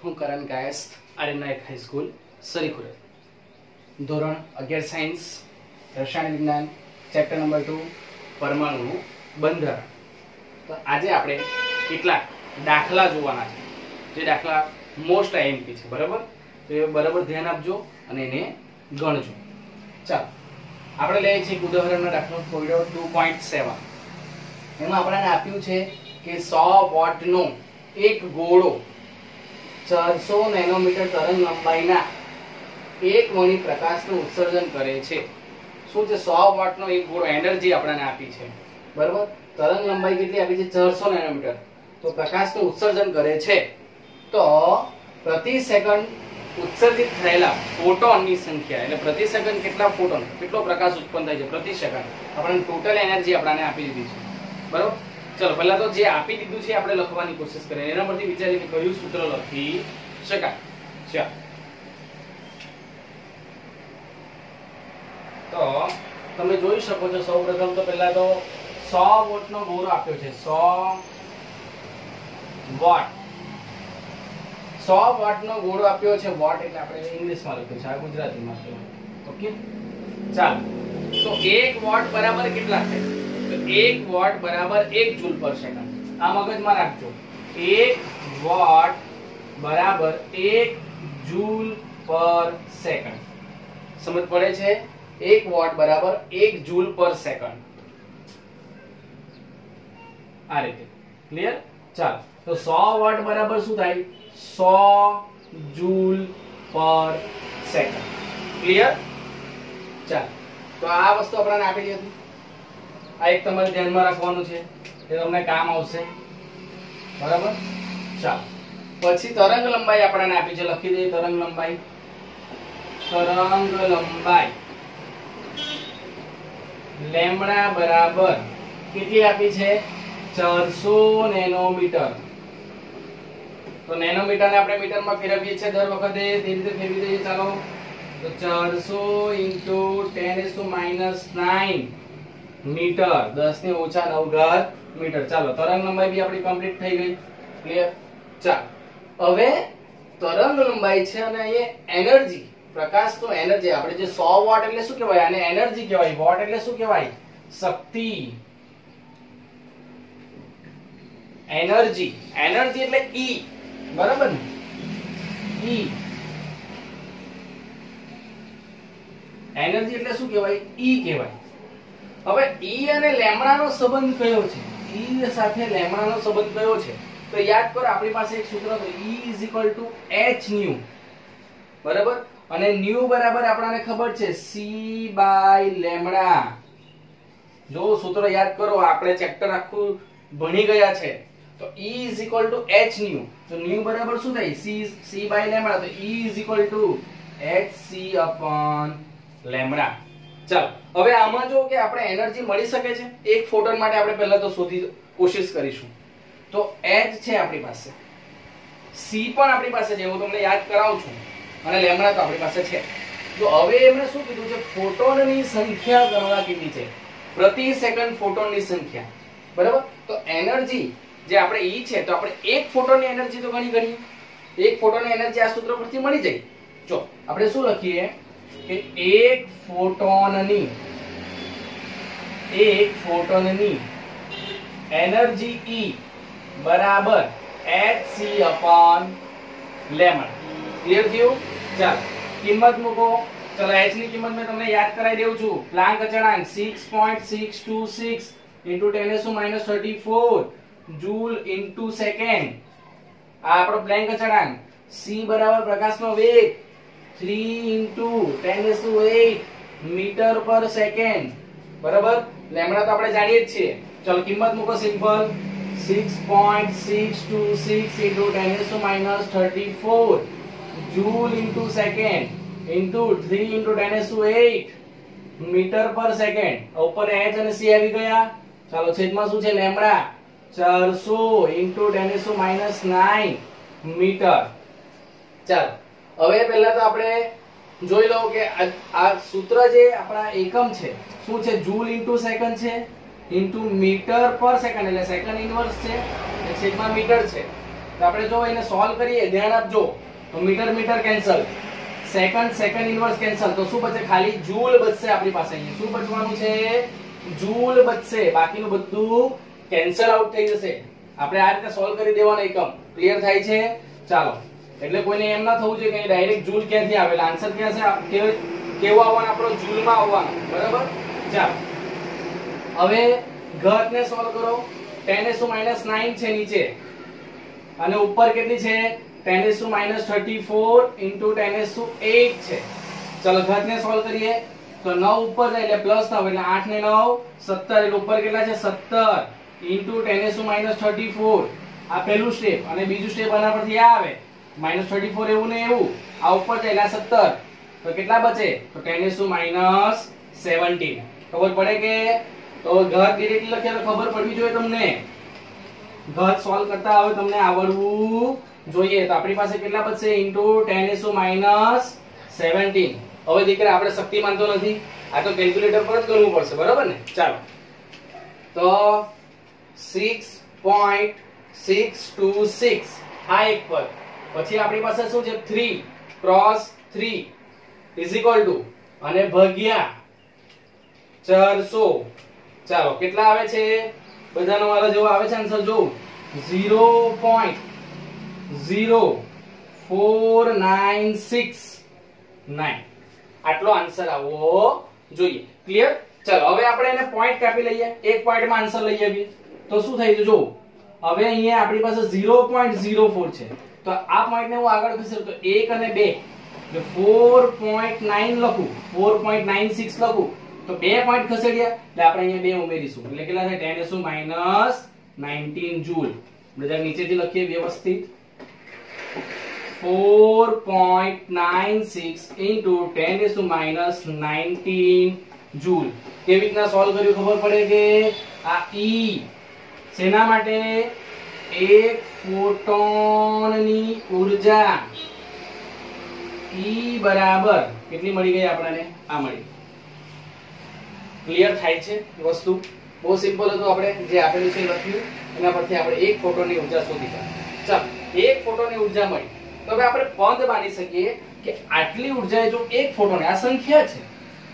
હું કરણ કાયસ્થ આર્યનાયક હાઈસ્કૂલ સરીખુરદ ધોરણ 11 સાયન્સ રસાયણ વિજ્ઞાન ચેપ્ટર નંબર 2 પરમાણુનું બંધારણ. તો આજે આપણે કેટલાક દાખલા જોવાના છે, જે દાખલા મોસ્ટ આઈએમપી છે. બરાબર, તો એ બરાબર ધ્યાન આપજો અને એને ગણજો. ચાલો આપણે લઈએ છીએ ઉદાહરણનો દાખલો 2.7. એમાં આપણને આપ્યું છે કે 100 વોટનો એક ગોળો 400 નેનોમીટર તરંગ લંબાઈના એક વણી પ્રકાશનું ઉત્સર્જન કરે છે. શું છે? 100 વોટનો એક ગોળો એનર્જી આપણને આપી છે. બરાબર, તરંગ લંબાઈ કેટલી આપી છે? 400 નેનોમીટર. તો પ્રકાશનું ઉત્સર્જન કરે છે. તો પ્રતિ સેકન્ડ ઉત્સર્જિત થયેલા ફોટોનની સંખ્યા, એટલે પ્રતિ સેકન્ડ કેટલા ફોટોન, કેટલો પ્રકાશ ઉત્પન્ન થાય છે પ્રતિ સેકન્ડ, આપણને ટોટલ એનર્જી આપણને આપી દીધી છે. બરાબર, ચલો પહેલા તો જે આપી દીધું છે આપણે લખવાની કોશિશ કરીએ. એના પરથી વિચારીએ કે કયું સૂત્ર લખી શકાય. ચાલો તો તમે જોઈ શકો છો, સૌપ્રથમ તો પહેલા તો 100 વોટનો ગોળો આપ્યો છે. 100 વોટ, 100 વોટનો ગોળો આપ્યો છે. વોટ એટલે આપણે ઇંગ્લિશમાં લખ્યું છે, આ ગુજરાતીમાં છે. ઓકે, ચાલો તો 1 વોટ બરાબર કેટલા થાય? તો 1 વોટ બરાબર 1 જૂલ પર સેકન્ડ. આ મગજમાં રાખજો, 1 વોટ બરાબર 1 જૂલ પર સેકન્ડ. સમજ પડે છે? 1 વોટ બરાબર 1 જૂલ પર સેકન્ડ. આ રીતે ક્લિયર? ચાલો તો 100 વોટ બરાબર શું થાય? 100 જૂલ પર સેકન્ડ. ક્લિયર? ચાલો તો આ વસ્તુ આપણને આપેલી હતી. આ એક તમારે ધ્યાનમાં રાખવાનું છે, એ તમને કામ આવશે. બરાબર, ચાલો પછી તરંગ લંબાઈ આપણને આપી છે, લખી દઈએ તરંગ લંબાઈ. તરંગ લંબાઈ લેમ્બડા બરાબર કેટલી આપી છે? 400 નેનોમીટર. તો નેનોમીટર ને આપણે મીટરમાં ફેરવીએ છીએ દર વખતે, તે રીતે ફેરવી દઈએ. ચાલો તો 400 × 10⁻⁹ મીટર, 10 ની ઓછા 9 ઘાત મીટર. ચાલો તરંગ લંબાઈ બી આપણી કમ્પ્લીટ થઈ ગઈ. ક્લિયર? ચાલો હવે તરંગ લંબાઈ છે અને અહીંયા એનર્જી, પ્રકાશ તો એનર્જી, આપણે જે 100 વોટ એટલે શું કહેવાય? આને એનર્જી કહેવાય. વોટ એટલે શું કહેવાય? શક્તિ. એનર્જી, એનર્જી એટલે E. બરાબર ને? E. એનર્જી એટલે શું કહેવાય? E કહેવાય. હવે E અને લેમ્બડાનો સંબંધ કયો છે? E સાથે લેમ્બડાનો સંબંધ કયો છે? તો યાદ કરો, આપણી પાસે એક સૂત્ર હતું, E = h nu. બરાબર, અને nu બરાબર આપણને ખબર છે c/લેમ્બડા. જો સૂત્ર યાદ કરો, આપણે ચેપ્ટર આખું ભણી ગયા છે. તો E = h nu. તો nu બરાબર શું થાય? c/લેમ્બડા. તો E = hc/લેમ્બડા. ચાલો હવે આમાં જો કે આપણે એનર્જી મળી શકે છે એક ફોટોન માટે, આપણે પહેલા તો શોધી કોશિશ કરીશું. તો h છે આપણી પાસે, c પણ આપણી પાસે છે, હું તમને યાદ કરાવું છું, અને લેમ્બડા તો આપણી પાસે છે. જો હવે એમણે શું કીધું છે? ફોટોનની સંખ્યા ગણવા કીધી છે, પ્રતિ સેકન્ડ ફોટોનની સંખ્યા. બરાબર, તો એનર્જી જે આપણે E છે, તો આપણે એક ફોટોનની એનર્જી તો ગણી કરીએ. એક ફોટોનની એનર્જી આ સૂત્ર પરથી મળી જાય. જો આપણે શું લખીએ કે એક ફોટોનની એનર્જી E બરાબર hc/લેમ્બડા. ક્લિયર થયું? ચાલો કિંમત મૂકો. ચલો h ની કિંમત મેં તમને યાદ કરાવી દઉં છું. પ્લાન્ક અચળાંક 6.626 × 10⁻34 જૂલ * સેકન્ડ. આ આપણો પ્લાન્ક અચળાંક. c બરાબર પ્રકાશનો વેગ 3 × 10⁸ મીટર પર સેકન્ડ. બરાબર, લેમ્બડા તો આપણે જાણીએ જ છીએ. ચલો કિંમત મૂકો સિમ્પલ. 6.626 × 10⁻34 જૂલ * સેકન્ડ * 3 × 10⁸ મીટર પર સેકન્ડ. ઉપર h અને c આવી ગયા. ચાલો છેદમાં શું છે? લેમ્બડા. 400 × 10⁻⁹ મીટર. ચાલો હવે પહેલા તો આપણે જોઈ લો કે આ સૂત્ર જે આપણા એકમ છે શું છે? જૂલ * સેકન્ડ છે * મીટર પર સેકન્ડ, એટલે સેકન્ડ ઇન્વર્સ છે, છેદમાં મીટર છે. તો આપણે જો એને સોલ્વ કરીએ, ધ્યાન આપજો, તો metre metre cancel, second second inverse cancel, તો શું બચે? ખાલી જૂલ બચશે આપણી પાસે. અહીંયા શું બચવાનું છે? જૂલ બચશે. બાકીનું બધું કેન્સલ આઉટ થઈ જશે. આપણે આ રીતે સોલ્વ કરી દેવાનો એકમ. ક્લિયર થાય છે? ચાલો, એટલે કોઈને એમ ના થવું જોઈએ કે ડાયરેક્ટ જૂલ ક્યાંથી આવે, આન્સર ક્યાં છે, કેવો આવવાનો? આપણો જૂલમાં આવવાનો. બરાબર? ચાલો, હવે ઘાતને સોલ્વ કરો. 10⁻⁹ છે નીચે અને ઉપર કેટલી છે? 10⁻34 into 10⁸ છે. ચલો ઘાતને સોલ્વ કરીએ તો 9 ઉપર જાય એટલે પ્લસ 9 એટલે 8 ને 9 17 એટલે ઉપર કેટલા છે? 17 into 10⁻34. આ પહેલું સ્ટેપ. અને બીજું સ્ટેપ આના પરથી આ આવે -34 એવું ને એવું. આ ઉપર જાય એટલે 17 તો કેટલા બચે? તો 10⁻17. ખબર પડે કે? તો ઘાત ડિરેક્ટલી લખીએ તો ખબર પડવી જોઈએ તમને. ઘાત સોલ્વ કરતા આવે તમને આવડવું જોઈએ. તો આપણી પાસે કેટલા બચશે? ઇન્ટુ 10⁻17. હવે દીકરા આપણે શક્તિમાન તો નથી, આ તો કેલ્ક્યુલેટર પર જ કરવું પડશે. બરાબર ને? ચાલો, તો 6.626 આ એક પદ. પછી આપણી પાસે શું છે? 3 × 3 = અને ભાગ્યા 400. ચાલો, કેટલા આવે છે? બધાનો મારો જેવો આવે છે આન્સર જો 0.04969. આટલો આન્સર આવવો જોઈએ. ક્લિયર? ચાલો, હવે આપણે એને પોઈન્ટ કાપી લઈએ. એક પોઈન્ટમાં આન્સર લઈ આવીએ તો શું થઈ જશે? જો હવે અહીંયા આપણી પાસે 0.04 છે, તો આ પોઈન્ટને હું આગળ ખસેડું તો 1 અને 2 એટલે 4.9 લખું, 4.96 લખું તો 2 પોઈન્ટ ખસેડ્યા એટલે આપણે અહીંયા 2 ઉમેરીશું એટલે કેટલા થાય? 10⁻19 જૂલ. બધા નીચેથી લખીએ વ્યવસ્થિત. 4.96 into 10⁻19 જૂલ. કેવી રીતના સોલ્વ કર્યું ખબર પડે કે? આ ઈ શેના માટે? એક ફોટોનની ઊર્જા ઈ બરાબર કેટલી મળી ગઈ આપણને? આ મળી. ક્લિયર થાય છે વસ્તુ? બહુ સિમ્પલ હતું. આપણે જે આપેલું છે લખ્યું એના પરથી આપણે એક ફોટોનની ઊર્જા શોધી કાઢી. ચાલો, એક ફોટોનની ઊર્જા મળી તો હવે આપણે પદ માની શકીએ કે આટલી ઊર્જા એ જો એક ફોટોન, આ સંખ્યા છે,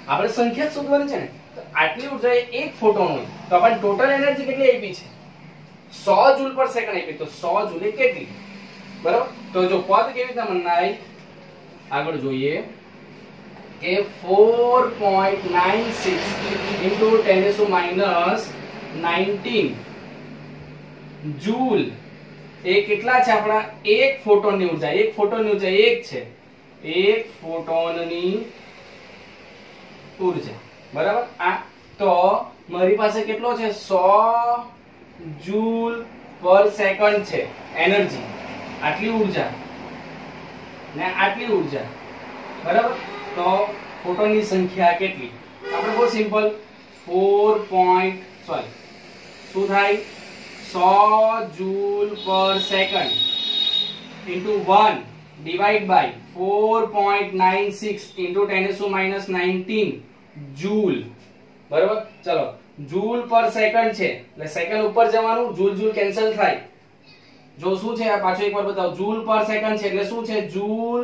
આપણે સંખ્યા જ શોધવાની છે ને, તો આટલી ઊર્જા એ એક ફોટોન હોય તો આપણને ટોટલ એનર્જી કેટલી આપી છે? 100 જૂલ પર સેકન્ડ આપી. તો 100 જૂલ એ કેટલી? બરાબર? તો જો પદ કેવી રીતે મનાય આગળ જોઈએ કે 4.96 into 10⁻19 જૂલ એ કેટલા છે આપણા? એક ફોટોનની ઊર્જા. એક ફોટોનની ઊર્જા એક છે, એક ફોટોનની ઊર્જા. બરાબર? આ તો મારી પાસે કેટલો છે? 100 જૂલ પર સેકન્ડ છે એનર્જી. આટલી ઊર્જા ને આટલી ઊર્જા. બરાબર? તો ફોટોનની સંખ્યા કેટલી? આપણે બહુ સિમ્પલ શું થાય? 100 જૂલ પર second into 1 divide by 4.96 into 10⁻19 joule. બરાબર? ચલો, જૂલ પર સેકન્ડ છે એટલે સેકન્ડ ઉપર જવાનું, જૂલ જૂલ કેન્સલ થાય. જો શું છે? આ પાછો એકવાર બતાવો. જૂલ પર સેકન્ડ છે એટલે શું છે? જૂલ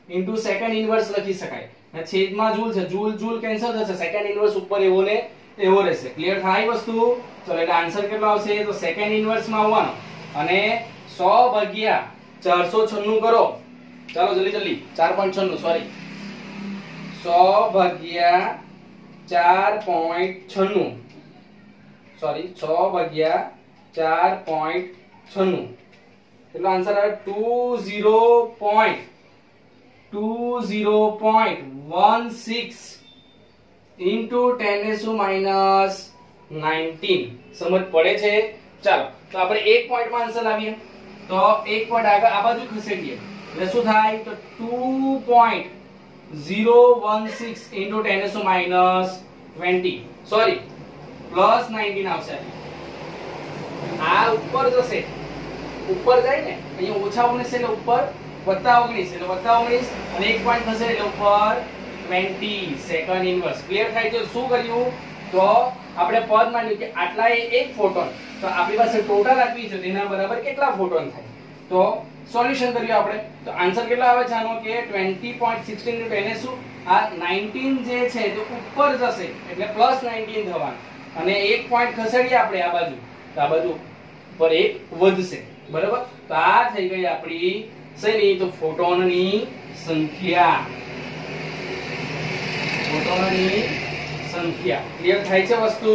ઇન્ટુ સેકન્ડ ઇન્વર્સ લખી શકાય. અને છેદમાં જૂલ છે, જૂલ જૂલ કેન્સલ થશે, સેકન્ડ ઇન્વર્સ ઉપર એવો ને એવો રહેશે. ક્લિયર થાય વસ્તુ? ચલો, એટલે આન્સર કેટલો આવશે? તો સેકન્ડ ઇન્વર્સ માં આવવાનો અને 100 ભાગ્યા 496 કરો. ચાલો જલ્દી જલ્દી. 4.96 સોરી, 100 ભાગ્યા 4.96 સોરી 100 ભાગ્યા 4.96 કેટલો આન્સર આવે? 20.16 into 10⁻19. સમજ પડે છે? ચાલો, તો આપણે એક પોઈન્ટમાં આન્સર લાવીએ તો એક પોઈન્ટ આગળ આ બાજુ ખસેડીએ એટલે શું થાય? તો 2.016 into 10⁻20 સોરી +19 આવશે. આ ઉપર જશે, ઉપર જાય ને અહીંયા -19 એટલે ઉપર +19 એટલે +19 અને એક પોઈન્ટ થશે એટલે ઉપર 20 સેકન્ડ ઇન્વર્સ. ક્લિયર થાય છે? શું કર્યું? તો આપણે પદ માન્યું કે આટલા એ એક ફોટોન, તો આપણી પાસે ટોટલ આપી છે તેના બરાબર કેટલા ફોટોન થાય? તો સોલ્યુશન કરીએ આપણે. તો આન્સર કેટલા આવે છે આનો કે 20.16 * 10 શું આ 19 જે છે તો ઉપર જશે એટલે +19 થવાનું અને એક પોઈન્ટ ખસેડીએ આપણે આ બાજુ તો આ બાજુ ઉપર એક વધશે. બરાબર. તો આ થઈ ગઈ આપણી શેની તો ફોટોનની સંખ્યા. ફોટોનની સંખ્યા. ક્લિયર થાય છે વસ્તુ?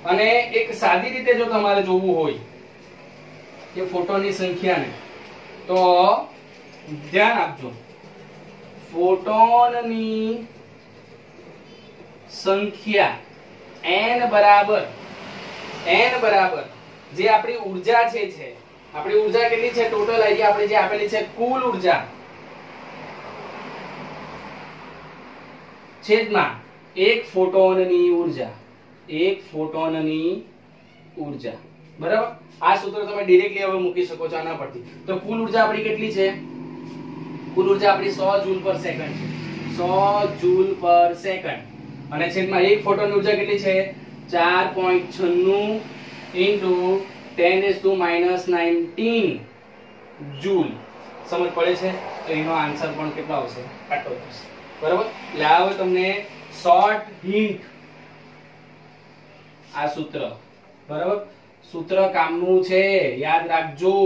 અને એક સાદી રીતે જો તમારે જોવું હોય કે ફોટોનની સંખ્યાને તો ધ્યાન આપજો. ફોટોનની સંખ્યા n બરાબર જે આપણી ઊર્જા છે આપણી ઊર્જા કેટલી છે ટોટલ આઈડિયા આપણે જે આપેલી છે કુલ ઊર્જા છેદમાં એક ફોટોનની ઊર્જા. બરાબર. આ સૂત્ર તમે ડાયરેક્ટલી હવે મૂકી શકો છો આના પરથી. તો કુલ ઊર્જા આપણી કેટલી છે? કુલ ઊર્જા આપણી 100 જૂલ પર સેકન્ડ છે. 100 જૂલ પર સેકન્ડ અને છેદમાં એક ફોટોનની ઊર્જા કેટલી છે 4.96 into 10⁻⁻19 જૂલ. સમજ પડે છે? તો એનો આન્સર પણ કેટલો આવશે? આટલો થશે. બરાબર. એટલે હવે તમને શોર્ટ હિન્ટ આ સૂત્ર. બરાબર. સૂત્ર કામનું છે, યાદ રાખજો.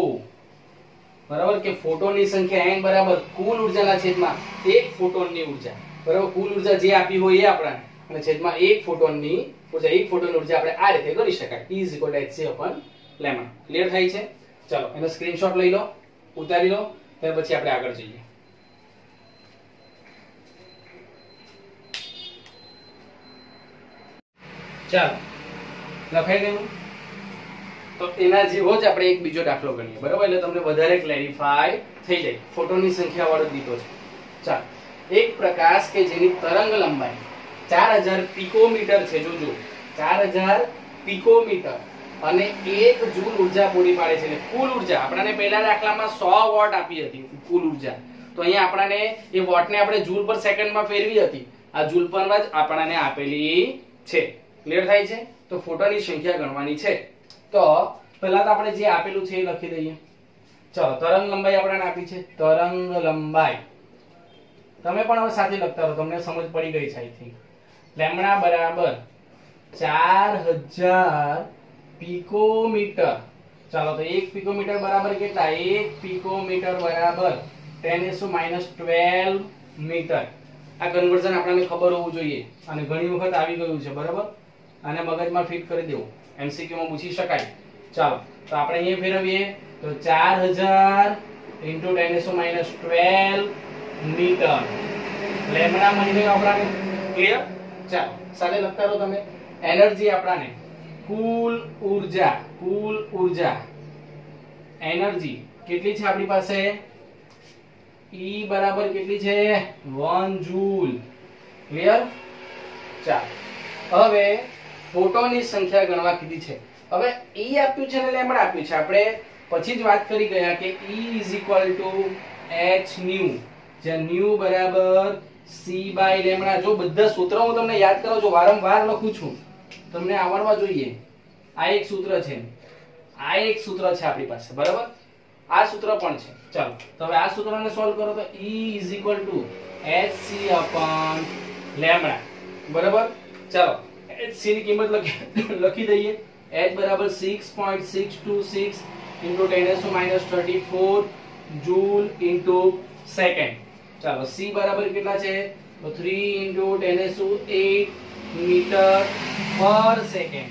બરાબર કે ફોટોનની સંખ્યા n બરાબર કુલ ઊર્જાના છેદમાં એક ફોટોનની ઊર્જા. બરાબર. કુલ ઊર્જા જે આપી હોય એ આપણા અને છેદમાં એક ફોટોનની ઊર્જા. એક ફોટોનની ઊર્જા આપણે આ રીતે કરી શકાય E = hc/λ. ક્લિયર થાય છે? ચલો એનો સ્ક્રીનશોટ લઈ લો, ઉતારી લો, ત્યાર પછી આપણે આગળ જઈએ. ચાલો લખાઈ ગયું? તો એના જેવો જ આપણે એક બીજો દાખલો ગણીએ. બરાબર. એટલે તમને વધારે ક્લેરિફાય થઈ જાય. ફોટોનની સંખ્યા વાળો દીધો છે. ચાલો. એક પ્રકાશ કે જેની તરંગ લંબાઈ 4000 પિકોમીટર છે. જોજો 4000 પિકોમીટર અને 1 જૂલ ઊર્જા પૂરી પાડે છે. એટલે કુલ ઊર્જા આપણને પહેલા દાખલામાં 100 વોટ આપી હતી કુલ ઊર્જા. તો અહીંયા આપણને એ વોટને આપણે જૂલ પર સેકન્ડમાં ફેરવી હતી. આ જૂલ પર જ આપણને આપેલી છે. ક્લિયર થાય છે? તો ફોટોની સંખ્યા ગણવાની છે. તો પહેલા તો આપણે જે આપેલું છે એ લખી દઈએ. ચલો તરંગ લંબાઈ આપણને આપી છે. તરંગ લંબાઈ તમે પણ હવે સાથે લખતા રહો, તમને સમજ પડી ગઈ છે આઈ થિંક. લેમ્બડા બરાબર 4000 પિકોમીટર. ચાલો તો 1 પિકોમીટર બરાબર કેટલા? 1 પિકોમીટર બરાબર 10⁻⁻12 મીટર. આ કન્વર્ઝન આપણને ખબર હોવું જોઈએ અને ઘણી વખત આવી ગયું છે. બરાબર. આને મગજમાં ફિટ કરી દેવું, એમસીક્યુ માં પૂછી શકાય. ચાલો તો આપણે અહીંયા ફેરવીએ તો 4000 * 10⁻12 મીટર. લેમ્બડા મળી ગયો આપણને. ક્લિયર? ચાલો સાથે લખતા રહો તમે. એનર્જી આપણને કુલ ઊર્જા એનર્જી કેટલી છે આપણી પાસે? E બરાબર કેટલી છે? 1 જૂલ. ક્લિયર? ચાલો હવે ફોટોનની સંખ્યા ગણવા કીધી છે. હવે E આપ્યું છે અને લેમ્બડા આપ્યું છે. આપણે પછી જ વાત કરી ગયા કે E = hν, જ્યાં ν બરાબર c/λ. જો બધા સૂત્રો હું તમને યાદ કરાવું છું, વારંવાર લખું છું, તમને આવડવા જોઈએ. આ એક સૂત્ર છે, આ એક સૂત્ર છે આપણી પાસે. બરાબર. આ સૂત્ર પણ છે. ચાલો તો હવે આ સૂત્રને સોલ્વ કરો તો E = hc/λ. બરાબર. ચાલો hc ની કિંમત લખી દઈએ. h બરાબર 6.626 * 10⁻34 જૂલ * સેકન્ડ. ચાલો c બરાબર કેટલા છે? તો 3 * 10⁸ મીટર પર સેકન્ડ.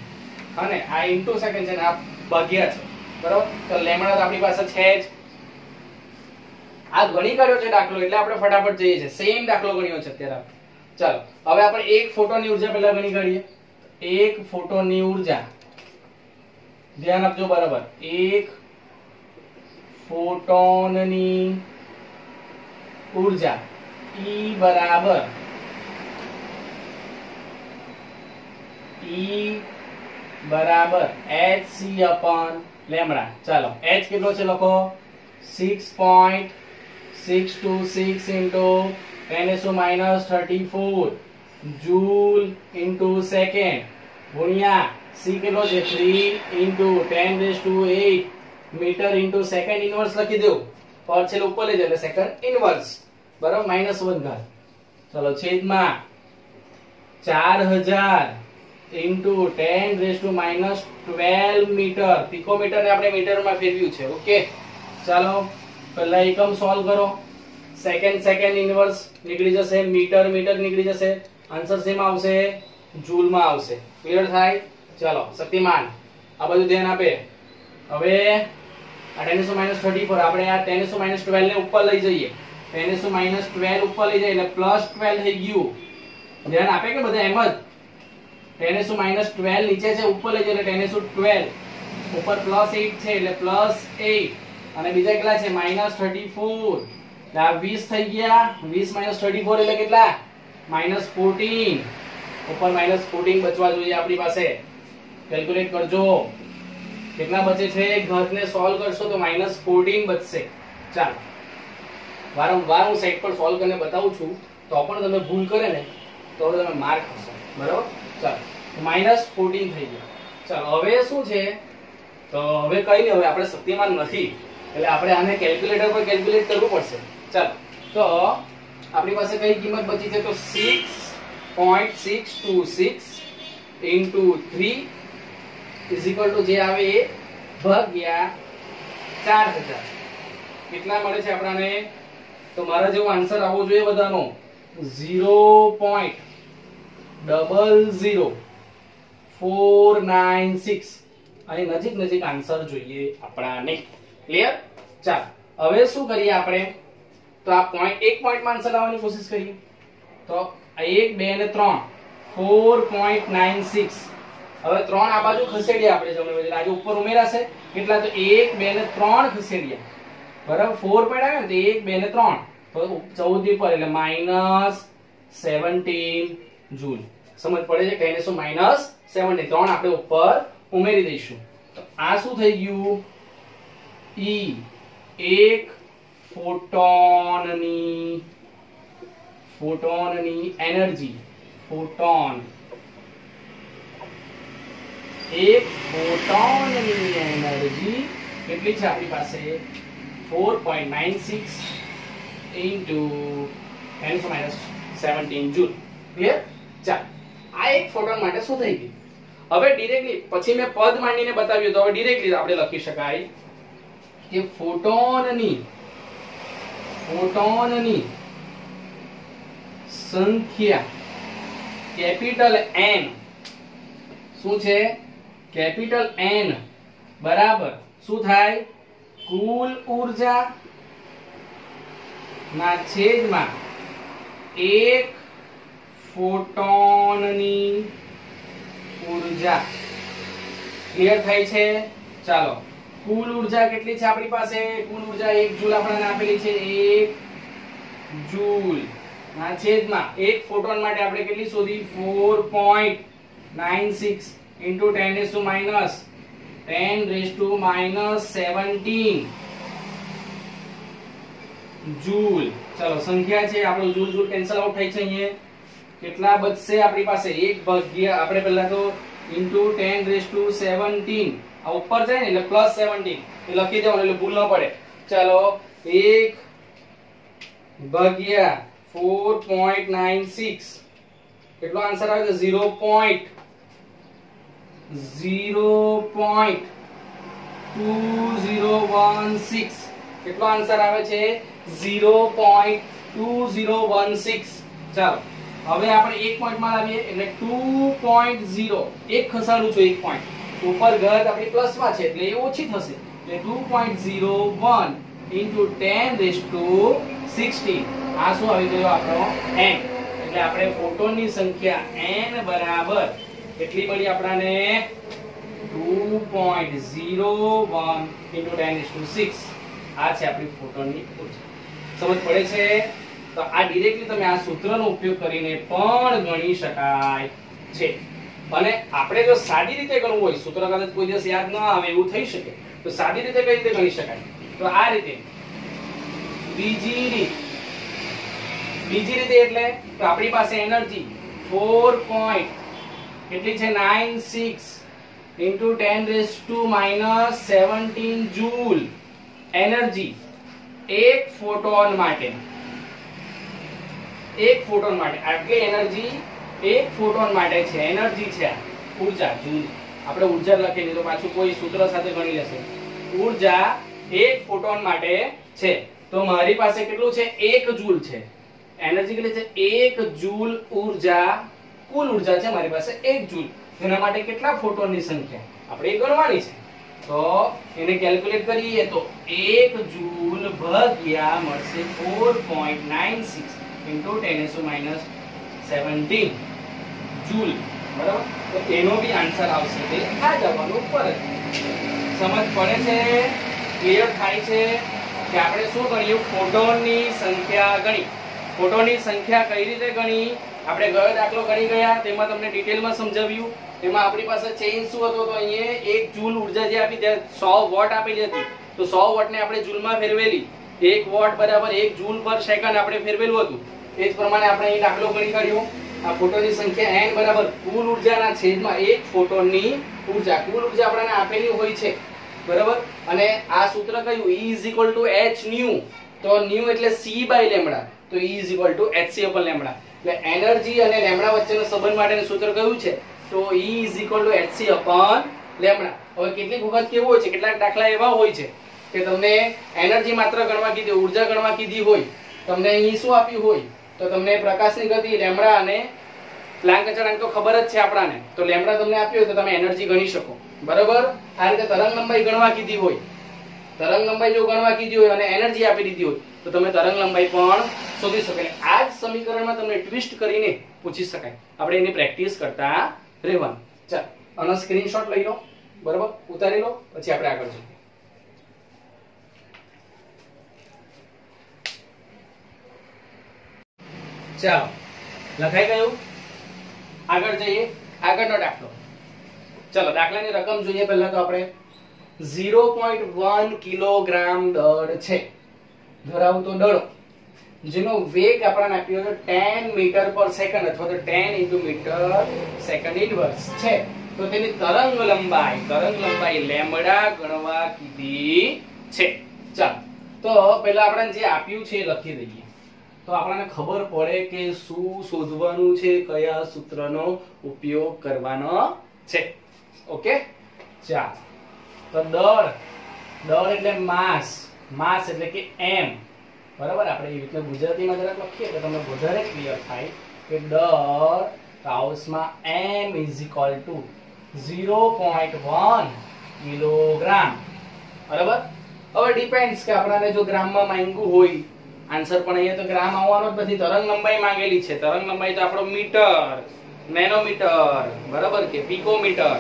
અને આ ઇન્ટુ સેકન્ડ છે ને આ ભાગ્યા છે. બરાબર. તો લેમ્બડા તો આપણી પાસે છે જ. આ ગણી કાઢ્યો છે દાખલો એટલે આપણે ફટાફટ જઈએ છે. સેમ દાખલો ગણ્યો છે અત્યારે. ચાલો હવે આપણે એક ફોટોનની ઊર્જા પહેલા ગણી કાઢીએ. એક ફોટોનની ઊર્જા ધ્યાન આપજો. બરાબર. એક ફોટોનની ઊર્જા E બરાબર hc/λ. ચાલો h કેટલો છે લખો? 6.626 * 10⁻34 જૂલ * સેકન્ડ ગુણ્યા c કેટલો છે 3 × 10⁸ મીટર × સેકન્ડ ઇનવર્સ લખી દો, પર છે ઉપર લઈ જાવ એટલે સેકન્ડ ઇનવર્સ બરાબર -1 ઘાત. ચલો છેદમાં 4000 × 10⁻12 મીટર. પિકોમીટર ને આપણે મીટરમાં ફેરવ્યું છે. ઓકે, ચાલો પહેલા એકમ સોલ્વ કરો. સેકન્ડ ઇનવર્સ નીકળી જશે, મીટર નીકળી જશે. આન્સર શેમાં આવશે? જૂલમાં આવશે. ક્લિયર થાય? ચાલો શક્તિમાન આ બધું ધ્યાન આપે. હવે આ 10⁻34 આપણે આ 10⁻12 ને ઉપર લઈ જઈએ. 10⁻12 ઉપર લઈ જઈએ એટલે +12 થઈ ગયું. ધ્યાન આપે કે બધા એમ જ 10⁻12 નીચે છે, ઉપર લઈ જઈએ એટલે 10⁻12 ઉપર +8 છે એટલે +8 અને બીજા કેટલા છે -34. આ 20 થઈ ગયા. 20 - 34 એટલે કેટલા? -14. ઉપર -14 બચવા જોઈએ આપણી પાસે. કેલ્ક્યુલેટ કરજો કેટલા બચે છે. ઘાતને સોલ્વ કરશો તો -14 બચશે. ચાલો વારંવાર હું સાઈડ પર સોલ્વ કરીને બતાવું છું, તો પણ તમે ભૂલ કરે ને તો તમે માર્ક હશો. બરાબર? ચાલો -14 થઈ ગયા. ચાલો હવે શું છે? તો હવે કઈ નહીં, હવે આપણે શક્તિમાન નથી એટલે આપણે આને કેલ્ક્યુલેટર પર કેલ્ક્યુલેટ કરવું પડશે. ચાલો તો આપણી પાસે કઈ કિંમત બચી છે? તો 6.626 × 3 = જે આવે એ ભાગ્યા 4000. કેટલા મળે છે આપણને? તો મારા જેવો આન્સર આવવો જોઈએ બધાનો 0.00496 અને નજીક આન્સર જોઈએ આપણને. ક્લિયર? ચાલો હવે શું કરીએ આપણે? તો આ એક પોઈન્ટમાં આન્સર લાવવાની કોશિશ કરીએ. તો 1 2 અને 3 4.96. હવે 3 આ બાજુ ખસેડીએ આપણે જમણી બાજુ, આજે ઉપર ઉમેરાશે. કેટલા? તો 1 2 અને 3 ખસેડીએ. બરાબર? 4 પોઈન્ટ આવે ને તો 1 2 અને 3 તો 14 પર એટલે -17 જૂલ. સમજ પડે છે? 10⁻17 3 આપણે ઉપર ઉમેરી દઈશું. તો આ શું થઈ ગયું? E એક ફોટોનની એનર્જી. એક ફોટોનની એનર્જી કેટલી છે આપણી પાસે? 4.96 × 10⁻17 જૂલ. ક્લિયર? ચાલો આ એક ફોટોન માટે શું થઈ ગયું? હવે ડિરેક્ટલી પછી મેં પદ માંડીને બતાવ્યું, તો હવે ડિરેક્ટલી આપણે લખી શકાય કે ફોટોનની સંખ્યા કેપિટલ N શું છે? કેપિટલ N બરાબર શું થાય? કુલ ઊર્જા ના છેદમાં એક ફોટોનની ઊર્જા. ક્લિયર થાય છે? ચાલો કુલ ઊર્જા કેટલી છે આપણી પાસે? કુલ ઊર્જા 1 જૂલ આપણને આપેલી છે. 1 જૂલ ના છેદમાં એક ફોટોન માટે આપણે કેટલી શોધી? 4.96 × 10⁻17 જૂલ. ચલો સંખ્યા છે આપણો જૂલ કેન્સલ આઉટ થાય છે. અહીંયા કેટલા બચશે આપણી પાસે? 1 ભાગ્યા આપણે પહેલા તો × 10⁻17 આ ઉપર જાય ને એટલે +17 એ લખી દેવાનું એટલે ભૂલ ન પડે. ચાલો 1 ભાગ્યા 4.96 કેટલો આન્સર આવે છે? 0.2016. કેટલો આન્સર આવે છે? 0.2016. ચાલો હવે આપણે એક પોઈન્ટમાં લાવીએ એટલે 2.0 એક ખસાડું છું. એક પોઈન્ટ ઉપર ઘાત આપણી પ્લસમાં છે એટલે એ ઓછી થશે એટલે 2.01 × 10⁻16. આ શું આવી ગયો આપણો? n. એટલે આપણે ફોટોનની સંખ્યા n બરાબર કેટલી મળી આપણને? 2.01 × 10⁻6. આ છે આપણી ફોટોનની ઊર્જા. સમજ પડે છે? તો આ ડિરેક્ટલી તમે આ સૂત્રનો ઉપયોગ કરીને પણ ગણી શકાય છે. અને આપણે જો સાદી રીતે ગણવું હોય, સૂત્ર કદાચ કોઈ દિવસ યાદ ન આવે એવું થઈ શકે, તો સાદી રીતે કઈ રીતે ગણી શકાય? તો આ રીતે. બીજી રીતે એટલે તો આપણી પાસે એનર્જી 4. કેટલી છે? 96 into 10⁻⁻17 જૂલ એનર્જી એક ફોટોન માટે આટલી એનર્જી એક ફોટોન માટે છે. એનર્જી છે ઊર્જા જૂલ. આપણે ઊર્જા લખી દીધું, પાછું કોઈ સૂત્ર સાથે ગણી લેશે. ઊર્જા એક ફોટોન માટે છે. તો મારી પાસે કેટલું છે? 1 જૂલ છે. એનર્જી કેટલી છે? 1 જૂલ ઊર્જા. કુલ ઊર્જા છે મારી પાસે 1 જૂલ. એના માટે કેટલા ફોટોનની સંખ્યા આપણે ગણવાની છે. તો એને કેલ્ક્યુલેટ કરીએ તો 1 જૂલ ભાગ્યા મળશે 4.96 into 10⁻⁻17 જૂલ. બરાબર? તો એનો બી આન્સર આવશે તે આ જવાનો ઉપર. સમજ પડે છે? ક્લિયર થાય છે કે આપણે શું ગણ્યું? ફોટોનની સંખ્યા ગણી. ફોટોનની સંખ્યા કઈ રીતે ગણી? આપણે ગયો દાખલો ગણી ગયા, તેમાં તમને ડિટેલમાં સમજાવ્યું. એમાં આપણી પાસે ચેન્જ શું હતો? તો અહીંયા 1 જૂલ ઊર્જા જે આપી ત્યાં 100 વોટ આપેલી હતી. તો 100 વોટને આપણે જૂલમાં ફેરવેલી. 1 વોટ બરાબર 1 જૂલ પર સેકન્ડ આપણે ફેરવેલું હતું. એ જ પ્રમાણે આપણે અહીં દાખલો ગણી કાઢ્યો. આ ફોટોનની સંખ્યા n બરાબર કુલ ઊર્જાના છેદમાં એક ફોટોનની ઊર્જા. કુલ ઊર્જા આપણને આપેલી હોય છે. બરાબર? અને આ સૂત્ર કયું? E = h new. તો ન્યુ એટલે c બાય લેમ્બડા. તો E = hc upon લેમ્બડા. એટલે એનર્જી અને લેમ્બડા વચ્ચેનો સંબંધ માટેનું સૂત્ર કયું છે? તો E = hc upon લેમ્બડા. હવે કેટલીક વખત કેવું હોય છે, કેટલાક દાખલા એવા હોય છે કે તમને એનર્જી માત્ર ગણવા કીધી, ઊર્જા ગણવા કીધી હોય, તમને અહીં શું આપ્યું હોય? તો તમને પ્રકાશની ગતિ લેમ્બડા અને પ્લાન્ક અચળાંક તો ખબર જ છે આપણાને. તો લેમ્બડા તમને આપ્યું હોય તો તમે એનર્જી ગણી શકો. બરાબર? આ રીતે તરંગ લંબાઈ ગણવા કીધી હોય, તરંગ લંબાઈ જો ગણવા કીધી હોય અને એનર્જી આપી દીધી હોય તો તમે તરંગ લંબાઈ પણ શોધી શકો. એટલે આ જ સમીકરણમાં તમને ટ્વિસ્ટ કરીને પૂછી શકાય. આપણે એની પ્રેક્ટિસ કરતા રહેવાનું. ચાલો આનો સ્ક્રીનશોટ લઈ લો. બરાબર? ઉતારી લો, પછી આપણે આગળ જઈએ. ચાલો લખાઈ ગયું? આગળ જઈએ. આગળનો દાખલો. ચલો દાખલાની રકમ જોઈએ. પહેલા તો આપણે 0.1 કિલોગ્રામ દળ છે ધરાવતો દડો જેનો વેગ આપણને આપ્યો છે 10 મીટર પર સેકન્ડ અથવા તો 10 * મીટર સેકન્ડ ઇન્વર્સ છે. તો તેની તરંગ લંબાઈ લેમ્બડા ગણવા કીધી છે. ચાલો તો પહેલા આપણને જે આપ્યું છે એ લખી દઈએ તો આપણને ખબર પડે કે શું શોધવાનું છે, કયા સૂત્રનો ઉપયોગ કરવાનો છે. ઓકે? ચાલો તો દળ એટલે માસ એટલે કે m. બરાબર? આપણે એ રીતે ગુજરાતીમાં જરાક લખીએ તો તમને વધારે ક્લિયર થાય કે દળ કાઉસમાં m = 0.1 કિલોગ્રામ. બરાબર? હવે ડિપેન્ડ્સ કે આપણને જો ગ્રામમાં માંગ્યું હોય આન્સર, પણ અહીંયા તો ગ્રામ આવવાનો જ નથી. તરંગ લંબાઈ માંગેલી છે. તરંગ લંબાઈ તો આપણો મીટર, નેનોમીટર, બરાબર કે પિકોમીટર,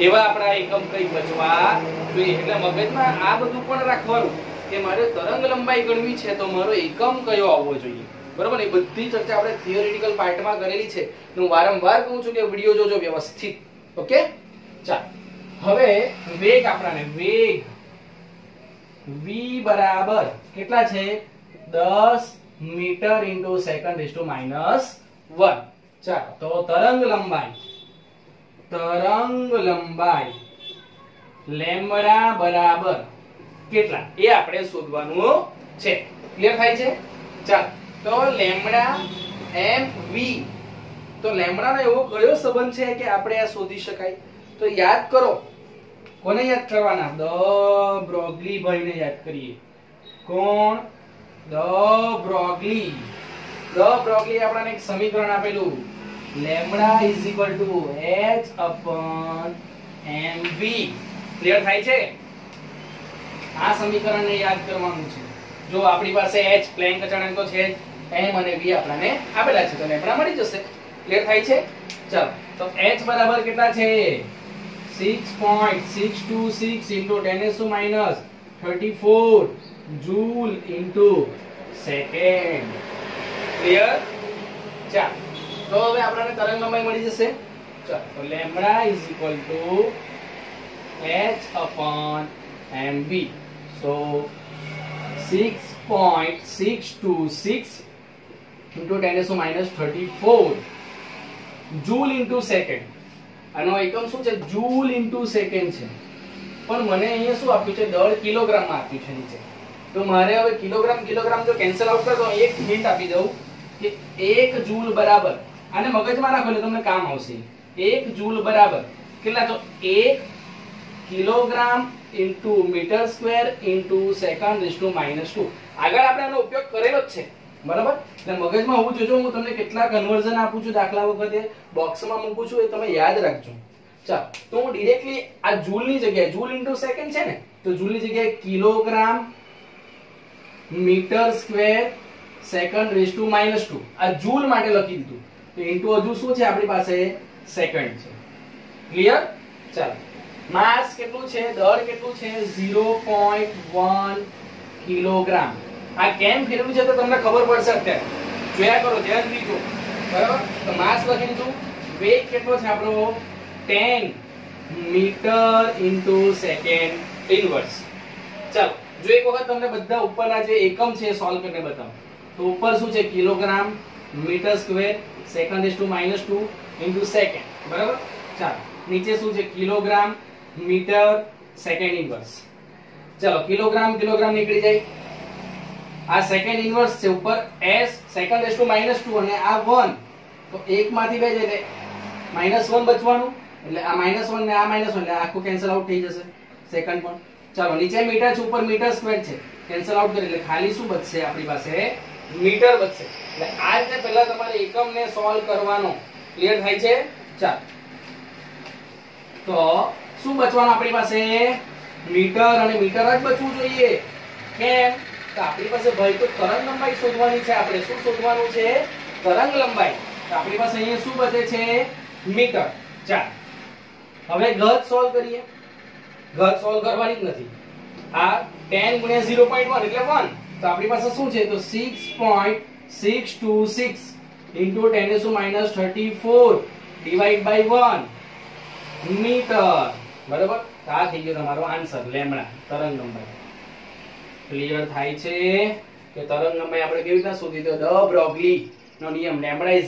એવા આપણા એકમ કઈ બચવા જોઈએ. એટલે મગજમાં આ બધું પણ રાખવાનું કે મારે તરંગ લંબાઈ ગણવી છે તો મારો એકમ કયો આવવો જોઈએ. બરાબર? એ બધી ચર્ચા આપણે થિયોરિટિકલ પાર્ટમાં કરેલી છે. હું વારંવાર કહું છું કે વિડિયો જોજો વ્યવસ્થિત. ઓકે? ચાલો હવે વેગ આપણાને વેગ v બરાબર કેટલા છે? 10 મીટર * સેકન્ડ ⁻⁻1. ચાલો તો તરંગ લંબાઈ લેમ્બડા બરાબર કેટલા એ આપણે શોધવાનું છે. ક્લિયર થાય છે? ચાલો તો લેમ્બડા mv. તો લેમ્બડાનો એવો કયો સંબંધ છે કે આપણે આ શોધી શકાય? તો યાદ કરો. કોને યાદ કરવાના? દ બ્રોગલી ભાઈને યાદ કરીએ. કોણ? દ બ્રોગલી. આપણને એક સમીકરણ આપેલું lambda = h upon mv. Clear થાય છે? આ સમીકરણને યાદ કરવાનું છે. જો આપણી પાસે h પ્લેન અચળાંક તો છે, m અને v આપણને આપેલા છે તો લેમ્બડા મળી જશે. ક્લિયર થાય છે? ચાલો તો h બરાબર કેટલા છે? 6.626 * 10⁻34 જૂલ * સેકન્ડ. ક્લિયર? ચાલો તો હવે આપણને તરંગ લંબાઈ મળી જશે. ચાલો તો lambda = h upon mv. so 6.626 * 10⁻34 joule * second. આનો એકમ શું છે? જૂલ ઇન્ટુ સેકન્ડ છે. પણ મને અહીંયા શું આપ્યું છે? દળ કિલોગ્રામમાં આપ્યું છે નીચે. તો મારે હવે કિલોગ્રામ કિલોગ્રામ જો કેન્સલ આઉટ કરો તો એક હિન્ટ આપી દઉં કે 1 જૂલ બરાબર, આને મગજમાં રાખો એટલે તમને કામ આવશે. 1 જૂલ બરાબર કેટલા? તો 1 kilogram into metre square into second raise to -2. આગળ આપણે આનો ઉપયોગ કરેલો જ છે, બરાબર? એટલે મગજમાં હોવું જોઈએ. હું તમને કેટલા કન્વર્ઝન આપું છું દાખલા વખતે બોક્સમાં મૂકું છું, એ તમે યાદ રાખજો. ચાલો, તો હું ડાયરેક્ટલી આ જૂલની જગ્યાએ, જૂલ ઇન્ટુ સેકન્ડ છે ને, તો જૂલની જગ્યાએ kilogram metre square second raise to -2 આ જૂલ માટે લખી દીધું. તો ઇન્ટુ હજુ શું છે આપણી પાસે? સેકન્ડ છે. ક્લિયર? ચાલો, માસ કેટલું છે? દળ કેટલું છે? 0.1 કિલોગ્રામ. આ કેમ ફેરવ્યું છે તો તમને ખબર પડશે અત્યારે. જોયા કરો, ધ્યાન દીજો, બરાબર? તો માસ લખી દીધું. વેગ કેટલો છે આપણો? 10 મીટર ઇન્ટુ સેકન્ડ ઇનવર્સ. ચાલો, જો એક વખત તમને બધા ઉપરના જે એકમ છે સોલ્વ કરીને બતાવો. તો ઉપર શું છે? Kilogram metre square second raise to -2 into second, બરાબર? ચાલો, નીચે શું છે? Kilogram metre second inverse. ચાલો, કિલોગ્રામ કિલોગ્રામ નીકળી જાય. આ સેકન્ડ ઇનવર્સ છે, ઉપર s સેકન્ડ રેઝ ટુ -2 અને આ 1, તો એક માંથી બે જાય એટલે -1 બચવાનું. એટલે આ -1 ને આ -1 એટલે આખું કેન્સલ આઉટ થઈ જશે સેકન્ડ પણ. ચાલો, નીચે મીટર છે, ઉપર મીટર સ્ક્વેર છે, કેન્સલ આઉટ કરી એટલે ખાલી શું બચશે આપણી પાસે? મીટર બચશે. એટલે આ રીતે પહેલા તમારે એકમને સોલ્વ કરવાનો. ક્લિયર થાય છે? ચાલો, તો શું બચવાનું આપણી પાસે? મીટર અને મીટર જ બચવું જોઈએ. કેમ? તો આપણી પાસે ભાઈ તો તરંગ લંબાઈ શોધવાની છે. આપણે શું શોધવાનું છે? તરંગ લંબાઈ. તો આપણી પાસે અહીંયા શું બચે છે? મીટર. ચાલો, હવે ઘાત સોલ્વ કરીએ. ઘાત સોલ્વ કરવાની જ નથી. આ 10 ગુણ્યા 0.1 એટલે 1. તો આપણી પાસે શું છે? તો 6.626 ઇન્ટુ 10⁻34 ડિવાઇડ બાય 1 મીટર, બરાબર? આ થઈ ગયો તમારો આન્સર, લેમ્બડા, તરંગ લંબાઈ. ક્લિયર થાય છે કે તરંગ લંબાઈ આપણે કેવી રીતે શોધી? તો ડ બ્રોગલી નો નિયમ, લેમ્બડા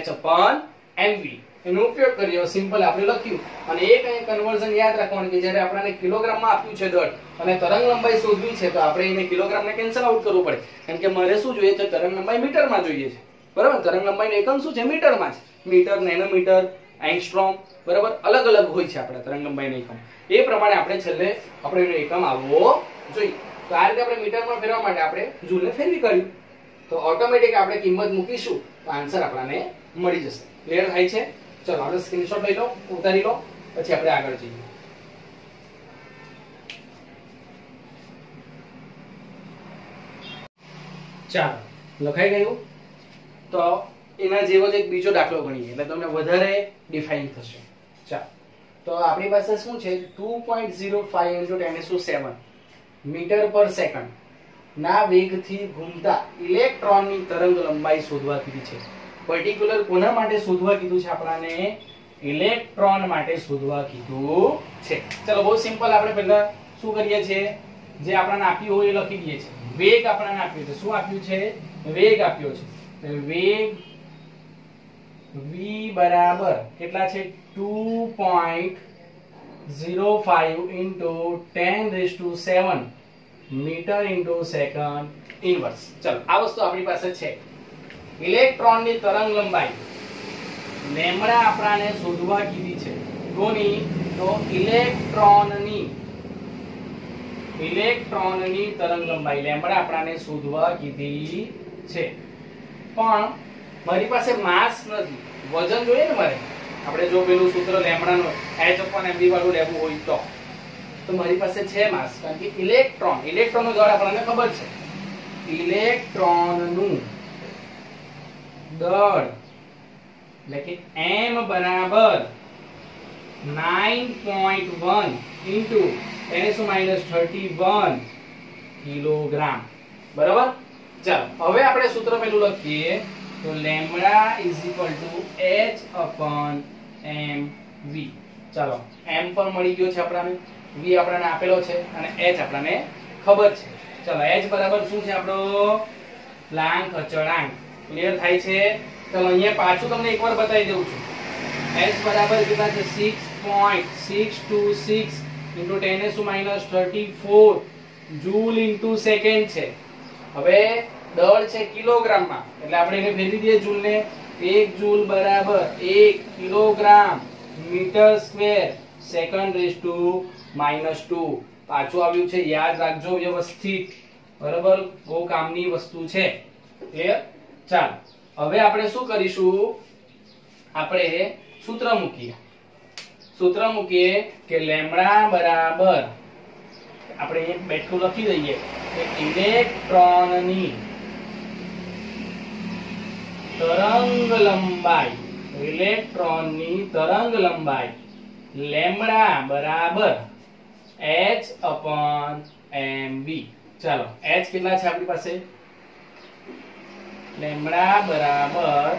h/mv એનો ઉપયોગ કર્યો. સિમ્પલ આપણે લખ્યું. અને એક અહીં કન્વર્ઝન યાદ રાખવાનું કે જ્યારે આપણને કિલોગ્રામમાં આપ્યું છે દળ અને તરંગ લંબાઈ શોધવી છે, તો આપણે એને કિલોગ્રામને કેન્સલ આઉટ કરવું પડે. કારણ કે મારે શું જોઈએ છે? તરંગ લંબાઈ મીટરમાં જોઈએ છે, બરાબર? તરંગ લંબાઈનો એકમ શું છે? મીટરમાં છે. મીટર, નેનોમીટર, એંગસ્ટ્રોમ, બરાબર? અલગ અલગ હોય છે આપણા તરંગ લંબાઈનો એકમ. એ પ્રમાણે આપણે છેલ્લે આપણે એનો એકમ આવવો જોઈએ. તો આ રીતે આપણે મીટરમાં ફેરવા માટે આપણે જૂલને ફેરવી કાઢ્યું. તો ઓટોમેટિક આપણે કિંમત મૂકીશું તો આન્સર આપણને મળી જશે. ક્લિયર થાય છે? ચલો, આપણે સ્ક્રીનશોટ લઈ લો, ઉતારી લો, પછી આપણે આગળ જઈએ. ચાલો, લખાઈ ગયું. તો એના જેવો જ એક બીજો દાખલો ગણીએ એટલે તમને વધારે ડિફાઇન થશે. ચાલો, તો આપણી પાસે શું છે? 2.05 × 10⁷ મીટર પર સેકન્ડ ના વેગથી ઘૂમતા ઇલેક્ટ્રોનની તરંગ લંબાઈ શોધવા કીધી છે. પર્ટિક્યુલર કોના માટે શોધવા કીધું છે? આપણાને ઇલેક્ટ્રોન માટે શોધવા કીધું છે. ચલો, બહુ સિમ્પલ. આપણે પહેલા શું કરીએ છીએ? જે આપણને આપ્યું હોય એ લખી દઈએ છીએ. વેગ આપણને આપ્યો છે. શું આપ્યું છે? વેગ આપ્યો છે. વેગ v બરાબર કેટલા છે? 2.05 × 10⁷ મીટર ઇન્ટુ સેકન્ડ ઇનવર્સ. ચલો, આ વસ્તુ આપણી પાસે છે. ઇલેક્ટ્રોનની તરંગ લંબાઈ લેમ્બડા આપણને શોધવા કીધી છે. કોની? તો ઇલેક્ટ્રોનની તરંગ લંબાઈ લેમ્બડા આપણને શોધવા કીધી છે. પણ મારી પાસે માસ નથી, વજન જોઈએ ને મારે. આપણે જો પેલું સૂત્ર લેમ્બડાનો h/mv વાળું લેવું હોય તો મારી પાસે છે માસ. કારણ કે ઇલેક્ટ્રોનનું દળ આપણને ખબર છે. ઇલેક્ટ્રોનનું દળ એટલે કે m બરાબર 9.1 × 10⁻31 કિલોગ્રામ, બરાબર? ચાલો, હવે આપણે સૂત્ર પેલું લખીએ. તો લેમ્બડા h/mv. ચાલો, m પણ મળી ગયો છે આપણને, v આપણને આપેલો છે અને h આપણને ખબર છે. ચાલો, h બરાબર શું છે આપણો? પ્લાન્ક અચળાંક. ક્લિયર થાય છે? ચાલો, અહીંયા પાછું તમને એકવાર બતાવી દઉં છું. h બરાબર કેટલા છે 6.626 into 10⁻34 જૂલ into સેકન્ડ છે. હવે દળ છે કિલોગ્રામમાં એટલે આપણે એને ફેરવી દઈએ જૂલ ને. 1 જૂલ બરાબર 1 kilogram metre square second raise to -2. પાછું આવ્યું છે, યાદ રાખજો વ્યવસ્થિત, બરાબર? બહુ કામની વસ્તુ છે. ક્લિયર? ચાલો હવે આપણે શું કરીશું, આપણે સૂત્ર મૂકીએ કે લેમ્બડા બરાબર આપણે એક બેઠું લખી દઈએ કે ઇલેક્ટ્રોનની તરંગ લંબાઈ લેમ્બડા બરાબર h/mv. ચાલો h કેટલા છે આપણી પાસે, લેમ્બડા બરાબર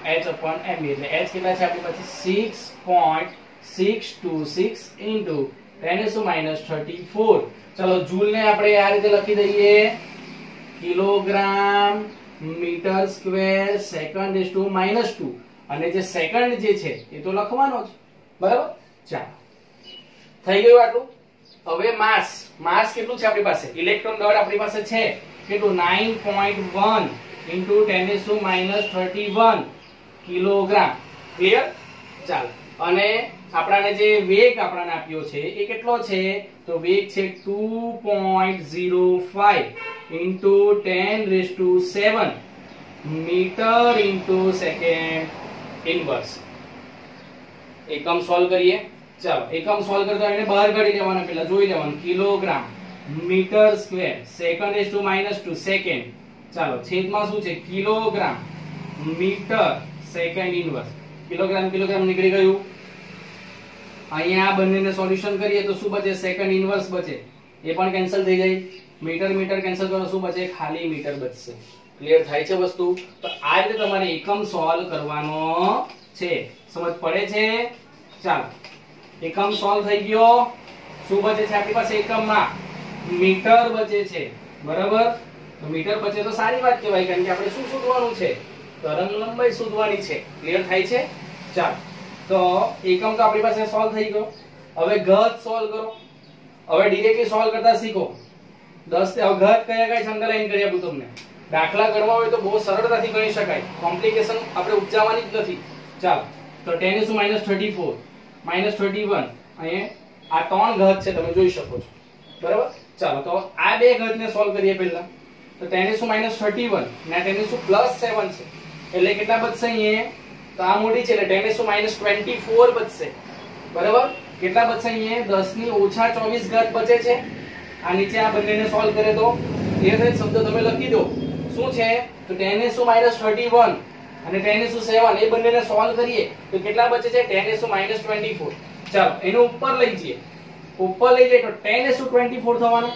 h/mv એટલે h કેટલા છે આપણી પાસે 6.626 into 10⁻34. ચલો જૂલ ને આપણે આ રીતે લખી દઈએ kilogram metre square second raise to -2 અને જે સેકન્ડ જે છે એ તો લખવાનો જ, બરાબર? ચાલો થઈ ગયું આટલું. હવે માસ કેટલું છે આપણી પાસે, ઇલેક્ટ્રોન દળ આપણી પાસે છે કેટલું 9.1 into 10⁻31 કિલોગ્રામ. ક્લિયર? ચાલો અને આપણાને જે વેગ આપણાને આપ્યો છે એ કેટલો છે, તો વેગ છે 2.05 into 10⁻7 metre into second inverse. એકમ સોલ્વ કરીએ. ચાલો એકમ સોલ્વ કરતા એને બહાર કાઢી લેવાના, પહેલા જોઈ લેવાનું kilogram metre square second raise to -2 second. ચાલો છેદમાં શું છે, kilogram metre second inverse. Kilogram નીકળી ગયું. અહીંયા આ બંનેને સોલ્યુશન કરીએ તો શું બચે, સેકન્ડ ઇન્વર્સ બચે, એ પણ કેન્સલ થઈ જાય. મીટર કેન્સલ કરો શું બચે, ખાલી મીટર બચશે. ક્લિયર થાય છે વસ્તુ? તો આ રીતે તમારે એકમ સોલ્વ કરવાનો છે. સમજ પડે છે? ચાલો એકમ સોલ્વ થઈ ગયો. શું બચે છે આપણી પાસે એકમમાં, મીટર બચે છે, બરાબર? તો મીટર બચે તો સારી વાત કહેવાય, કારણ કે આપણે શું શોધવાનું છે, તરંગ લંબાઈ શોધવાની છે. ક્લિયર થાય છે? ચાલો તો એકમ તો આપણી પાસે સોલ્વ થઈ ગયો. હવે ઘાત સોલ્વ કરો. હવે ડાયરેક્ટલી સોલ્વ કરતા શીખો. 10 થી હવે ઘાત કયા છે અંડરલાઈન કરી આપું તમને. દાખલા ગણવા હોય તો બહુ સરળતાથી ગણી શકાય, કોમ્પ્લિકેશન આપણે ઉપજાવવાની જ નથી. ચાલો તો 10⁻34 -31 અહીં આ 3 ઘાત છે, તમે જોઈ શકો છો, બરાબર? ચાલો તો આ બે ઘાતને સોલ્વ કરીએ પહેલા. તો 10⁻31 ને 10⁻+7 છે એટલે કેટલા બચશે અહીંયા, તો આ મોટી છે એટલે 10⁻24 બચશે, બરાબર? કેટલા બચશે અહીંયા, 10⁻24 ઘાત બચે છે. આ નીચે આ બંનેને સોલ્વ કરે તો એ રીતે શબ્દ તમે લખી દો. શું છે, તો 10⁻31 અને 10⁻7 એ બંનેને સોલ્વ કરીએ તો કેટલા બચે છે, 10⁻24. ચાલો એનો ઉપર લઈ જઈએ તો 10⁻24 થવાનો.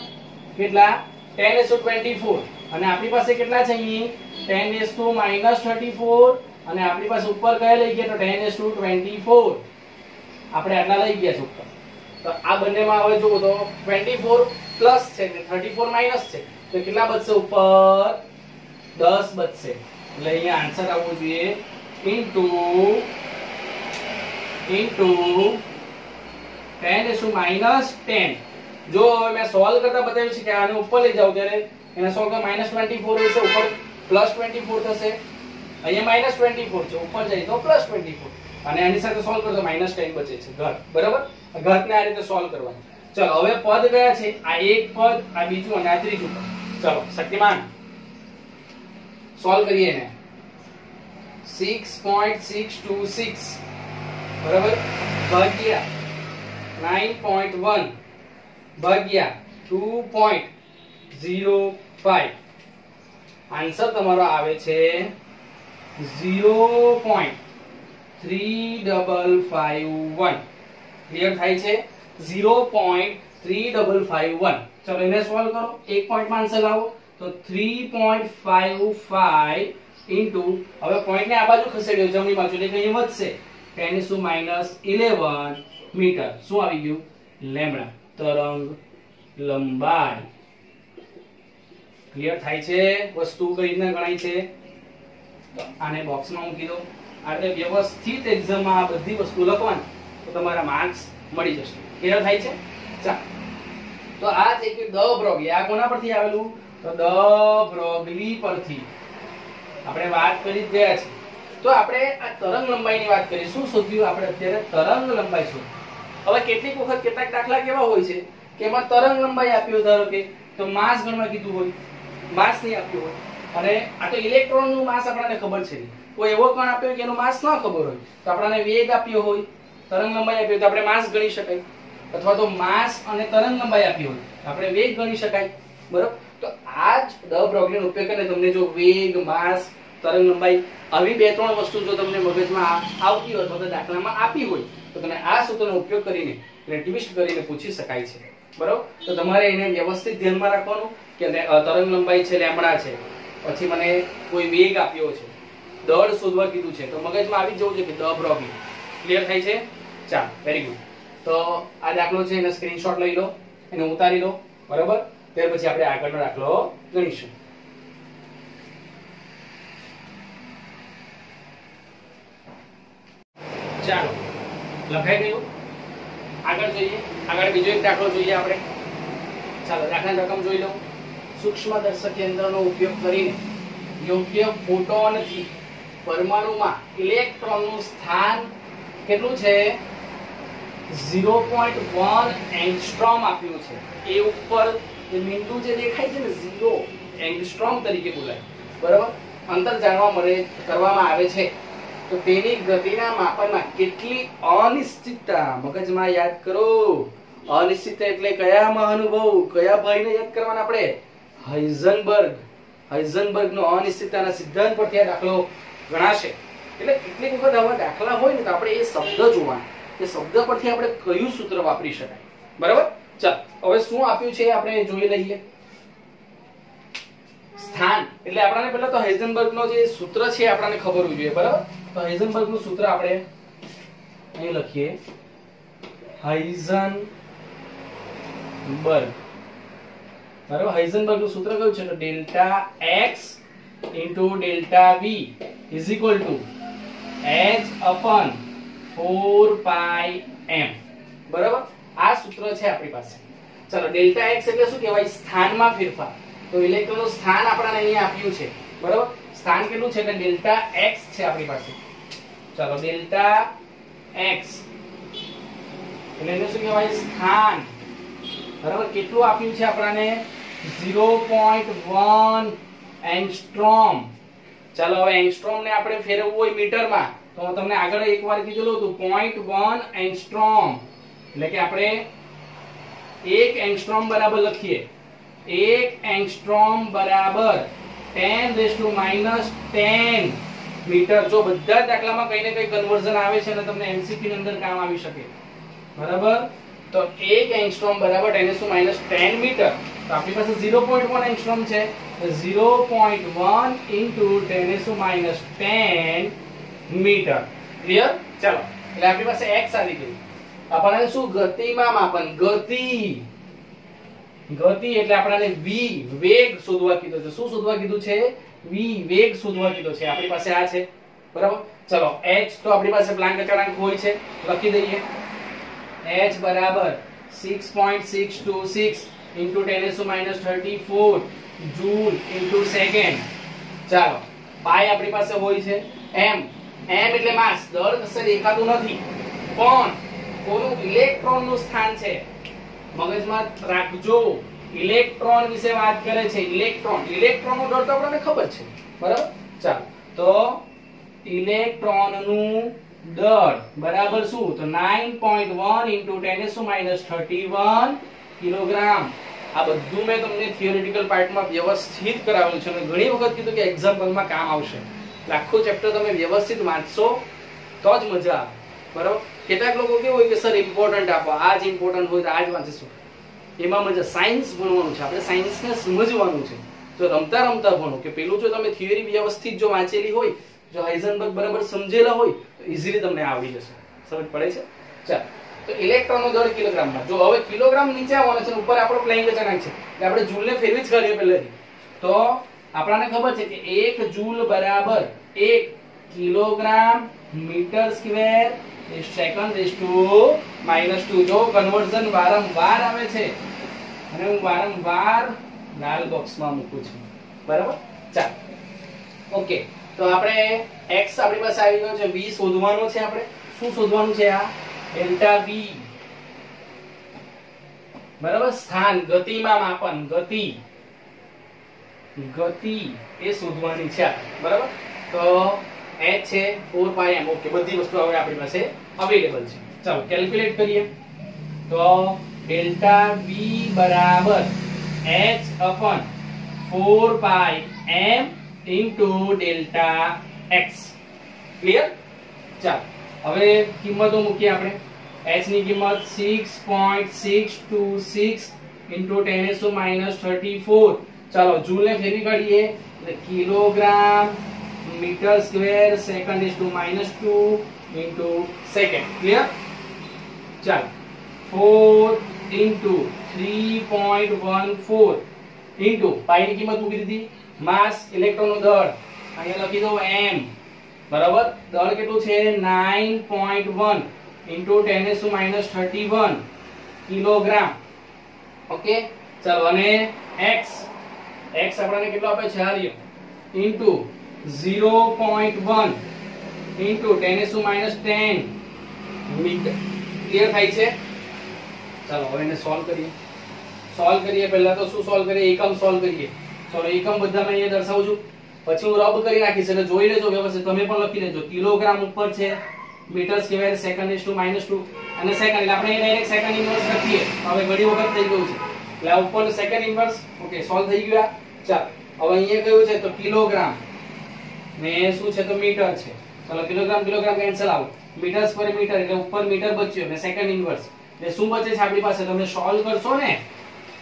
કેટલા, 10⁻24 અને આપણી પાસે કેટલા છે અહીં 10⁻34 અને આપણી પાસે ઉપર કયા લઈ ગયા, તો 10⁻24. આપણે આટલા લઈ ગયા છે ઉપર. તો આ બંનેમાં હવે જુઓ તો 24 પ્લસ છે કે 34 માઈનસ છે, તો કેટલા બચશે, ઉપર 10 બચશે. એટલે અહીંયા આન્સર આવવો જોઈએ ઇન્ટુ 10⁻10. જો હવે મેં સોલ્વ કરતા બતાવ્યું છે કે આને ઉપર લઈ જાવ ત્યારે એને સોલ્વ કરવા -24 હશે, ઉપર +24 થશે. અહીંયા -24 છે, ઉપર જાય તો +24 અને આની સાથે સોલ્વ કરો તો -10 બચે છે ઘાત, બરાબર? ઘાતને આ રીતે સોલ્વ કરવાનું. ચલો હવે પદ કયા છે, આ એક પદ, આ બીજું અને આ ત્રીજું પદ. ચલો શક્તિમાન સોલ્વ કરીએ ને. 6.626 બરાબર ભાગ્યા 9.1 ભાગ્યા 2.05. આન્સર તમારો આવે છે 0.3551. ક્લિયર થાય છે? 0.3551. ચલો એને સોલ્વ કરો. એક પોઈન્ટમાં આન્સર લાવો તો 3.55 ઇન્ટુ, હવે પોઈન્ટ ને આ બાજુ ખસેડ્યો જમણી બાજુ એટલે કે અહીં વધશે 10⁻11 મીટર. શું આવી ગયું? લેમ્બડા, તરંગ લંબાઈ. ક્લિયર થાય છે વસ્તુ કઈ રીતના ગણાય છે? તો આને બોક્સમાં મૂકી દો. એટલે વ્યવસ્થિત એક્ઝામમાં આ બધી વસ્તુ લખવાની તો તમારા માર્ક્સ મળી જશે. ક્લિયર થાય છે? ચાલો, તો આ થઈ ગયું દ બ્રોગલી. આ કોના પરથી આવેલું? તો દ બ્રોગલી પરથી આપણે વાત કરી ગયા છે. તો આપણે આ તરંગ લંબાઈની વાત કરી. શું શોધ્યું આપણે અત્યારે? તરંગ લંબાઈ શોધી. હવે કેટલીક વખત કેટલાક દાખલા કેવા હોય છે કે એમાં તરંગ લંબાઈ આપ્યો, ધારો કે તો માસ ગણવા કીધું હોય, માસ નહીં આપ્યું હોય. અને આ તો ઇલેક્ટ્રોન નું માસ આપણને ખબર છે. કોઈ એવો કણ આપ્યો કે એનો માસ ન ખબર હોય તો આપણને વેગ આપ્યો હોય, તરંગ લંબાઈ આપી હોય તો આપણે માસ ગણી શકાય, અથવા તો માસ અને તરંગ લંબાઈ આપી હોય તો આપણે વેગ ગણી શકાય. બરોબર? તો આ જ દ બ્રોગલીનો ઉપયોગ કરીને તમને જો વેગ, માસ, તરંગ લંબાઈ આવી બે ત્રણ વસ્તુ જો તમને મગજમાં આવતી હોય અથવા તો દાખલામાં આપી હોય તો તમે આ સૂત્રનો ઉપયોગ કરીને એને ટ્વિસ્ટ કરીને પૂછી શકાય છે. બરોબર? તો તમારે એને વ્યવસ્થિત ધ્યાનમાં રાખવાનું કે તરંગ લંબાઈ છે લેમ્બડા છે, પછી મને કોઈ વેગ આપ્યો છે, દળ શોધવા કીધું છે, તો મગજમાં આવી જવું છે કે દ બ્રોગલી. ક્લિયર થાય છે? ચાલો, વેરી ગુડ. તો આ દાખલો છે એનો સ્ક્રીનશોટ લઈ લો, એને ઉતારી લો. બરાબર? ત્યાર પછી આપણે આગળનો દાખલો ગણીશું. ચાલો, લખાઈ ગયું? આગળ જોઈએ. આગળ બીજો એક દાખલો જોઈએ આપણે. ચાલો, દાખલાની રકમ જોઈ લો. સૂક્ષ્મદર્શક યંત્રનો ઉપયોગ કરીને યોગ્ય ફોટોનથી પરમાણુમાં ઇલેક્ટ્રોનનું સ્થાન કેટલું છે? 0.1 એંગસ્ટ્રોમ આપ્યું છે. એ ઉપર જે બિંદુ જે દેખાય છે ને 0 એંગસ્ટ્રોમ તરીકે બોલાય. બરાબર? અંતર જાણવા મળે કરવામાં આવે છે તો તેની ગતિના માપનમાં કેટલી અનિશ્ચિતતા, મગજમાં યાદ કરો. અનિશ્ચિતતા એટલે કયા મહાનુભાવ, કયા ભાઈને યાદ કરવાના આપણે? હાઇઝનબર્ગનો અનિશ્ચિતતાના સિદ્ધાંત પરથી આ દાખલો ગણાશે. એટલે કેટલીક વખત આવા દાખલા હોય ને તો આપણે એ શબ્દ જોવાના, એ શબ્દ પરથી આપણે કયું સૂત્ર વાપરી શકાય. બરાબર? ચાલો, હવે શું આપ્યું છે આપણે જોઈ લઈએ. સ્થાન એટલે આપણને પહેલા તો હાઇઝનબર્ગનો જે સૂત્ર છે આપણને ખબર હોવી જોઈએ. બરાબર? તો હાઇઝનબર્ગનું સૂત્ર આપણે અહીં લખીએ. હાઇઝનબર્ગ. બરાબર? હાઇઝનબર્ગનું સૂત્ર કયું છે? તો delta x into delta v is equal to h upon 4 pi m. બરાબર? આ સૂત્ર છે આપણી પાસે. ચલો, ડેલ્ટા x એટલે શું કહેવાય? સ્થાનમાં ફેરફાર. તો ઇલેક્ટ્રોનનું સ્થાન આપણને અહીંયા આપ્યું છે. બરાબર? સ્થાન કેટલું છે? એટલે ડેલ્ટા x છે આપણી પાસે. ચલો, ડેલ્ટા x એટલે એને શું કહેવાય? સ્થાન. બરાબર? કેટલું આપ્યું છે આપણને? 0.1 એંગસ્ટ્રોમ. ચાલો, હવે એંગસ્ટ્રોમ ને આપણે ફેરવવું હોય મીટરમાં તો હું તમને આગળ એકવાર કીધું હતું 0.1 એંગસ્ટ્રોમ એટલે કે આપણે 1 એંગસ્ટ્રોમ બરાબર લખીએ. 1 એંગસ્ટ્રોમ બરાબર 10⁻10 મીટર. જો બધા દાખલામાં કઈ ને કઈ કન્વર્ઝન આવે છે અને તમને એમસીક્યુ ની અંદર કામ આવી શકે. બરાબર? તો 1 એંગસ્ટ્રોમ બરાબર 10⁻10 મીટર. તો આપણી પાસે 0.1 એંગસ્ટ્રોમ છે. 0.1 into 10⁻10 મીટર. ક્લિયર? ચાલો, એટલે આપણી પાસે x આવી ગયું. આપણને શું? ગતિમાં માપન. ગતિ એટલે આપણને v વેગ શોધવા કીધો છે. શું શોધવા કીધું છે? v વેગ શોધવા કીધો છે. આપણી પાસે આ છે. બરાબર? ચલો, h તો આપણી પાસે પ્લાન્ક અચળાંક હોય છે, લખી દઈએ. h બરાબર 6.626 into 10⁻34 જૂલ into સેકન્ડ. ચાલો, પાઈ આપણી પાસે હોય છે. m એટલે માસ. દળ કશે દેખાતું નથી પણ કોનું? ઇલેક્ટ્રોનનું સ્થાન છે. મગજમાં રાખજો, ઇલેક્ટ્રોન વિશે વાત કરે છે. ઇલેક્ટ્રોનનો દળ તો આપણને ખબર છે. બરાબર? ચાલો, તો ઇલેક્ટ્રોનનું દળ બરાબર શું? તો 9.1 into 10⁻31 કિલોગ્રામ. આ બધું મેં તમને થિયોરેટિકલ પાર્ટમાં વ્યવસ્થિત કરાવેલું છે અને ઘણી વખત કીધું કે એક્ઝામ્પલમાં કામ આવશે. આખું ચેપ્ટર તમે વ્યવસ્થિત વાંચશો તો જ મજા આવે. બરાબર? કેટલાક લોકો કેવું હોય કે સર ઇમ્પોર્ટન્ટ આપો, આ જ ઇમ્પોર્ટન્ટ હોય તો આ જ વાંચીશું. એમાં મજા. સાયન્સ ભણવાનું છે આપણે, સાયન્સને સમજવાનું છે. તો રમતા રમતા ભણો કે પેલું જો તમે થિયરી વ્યવસ્થિત જો વાંચેલી હોય, જો હાઇઝનબર્ગ બરાબર સમજેલા હોય તો ઈઝીલી તમને આવડી જશે. સમજ પડે છે? ચાલો, તો ઇલેક્ટ્રોનનો દળ કિલોગ્રામમાં. જો હવે કિલોગ્રામ નીચે આવવાનો છે, ઉપર આપણો પ્લેઇંગ અચાનક છે એટલે આપણે જૂલને ફેરવી જ કરીએ પહેલેથી. તો આપણને ખબર છે કે 1 જૂલ બરાબર 1 kilogram metre square second raise to -2. જો કન્વર્ઝન વારંવાર આવે છે અને હું વારંવાર લાલ બોક્સમાં મૂકું છું, બરાબર. ચાલ, ઓકે. તો આપણે x આપણી પાસે આવી ગયો છે, v શોધવાનો છે. આપણે શું શોધવાનું છે? આ ડેલ્ટા v, બરાબર. સ્થાન, ગતિમાં માપન, ગતિ એ શોધવાની છે, બરાબર. તો h છે 4πm. ઓકે, બધી વસ્તુ હવે આપણી પાસે અવેલેબલ છે. ચાલો કેલ્ક્યુલેટ કરીએ. તો ડેલ્ટા v બરાબર h/4πm into delta x. Clear? ચાલો હવે કિંમતો મૂકીએ આપણે. h ની કિંમત 6.626 ઇન્ટુ 10⁻34. ચાલો જૂલ ને ફેરવી કાઢીએ એટલે kilogram metre square second raise to -2 into second. Clear? ચાલો 4 ઇન્ટુ 3.14 ઇન્ટુ પાઈ ની કિંમત મૂકી દીધી. માસ, ઇલેક્ટ્રોન નું દળ અહીંયા લખી દો m, બરાબર. દળ કેટલું છે? 9.1 ઇન્ટુ 10⁻31 કિલોગ્રામ. ઓકે, ચાલો. અને x આપણને કેટલો આપે છે? આર્ય ઇન્ટુ 0.1 ઇન્ટુ 10⁻10 મીટર. ક્લિયર થાય છે? ચાલો હવે એને સોલ્વ કરીએ. પહેલા તો શું સોલ્વ કરીએ? એકમ સોલ્વ કરીએ. ચલો એકમ બધામાં અહીંયા દર્શાવું છું, પછી હું રબ કરી નાખીશ એટલે જોઈ લેજો વ્યવસ્થિત. તમે પણ લખી લેજો. કિલોગ્રામ ઉપર છે, metre square second raise to -2 અને સેકન્ડ એટલે આપણે ડાયરેક્ટ સેકન્ડ ઇન્વર્સ લખીએ. હવે ઘણી વખત થઈ ગયું છે એટલે આ ઉપર સેકન્ડ ઇન્વર્સ. ઓકે, સોલ્વ થઈ ગયું. ચાલો હવે અહીંયા કયું છે? તો કિલોગ્રામ ને શું છે? તો મીટર છે. ચલો કિલોગ્રામ કેન્સલ આઉટ, મીટર પર મીટર એટલે ઉપર મીટર બચ્યું ને સેકન્ડ ઇન્વર્સ એટલે શું બચે છે આપણી પાસે? તમે સોલ્વ કરશો ને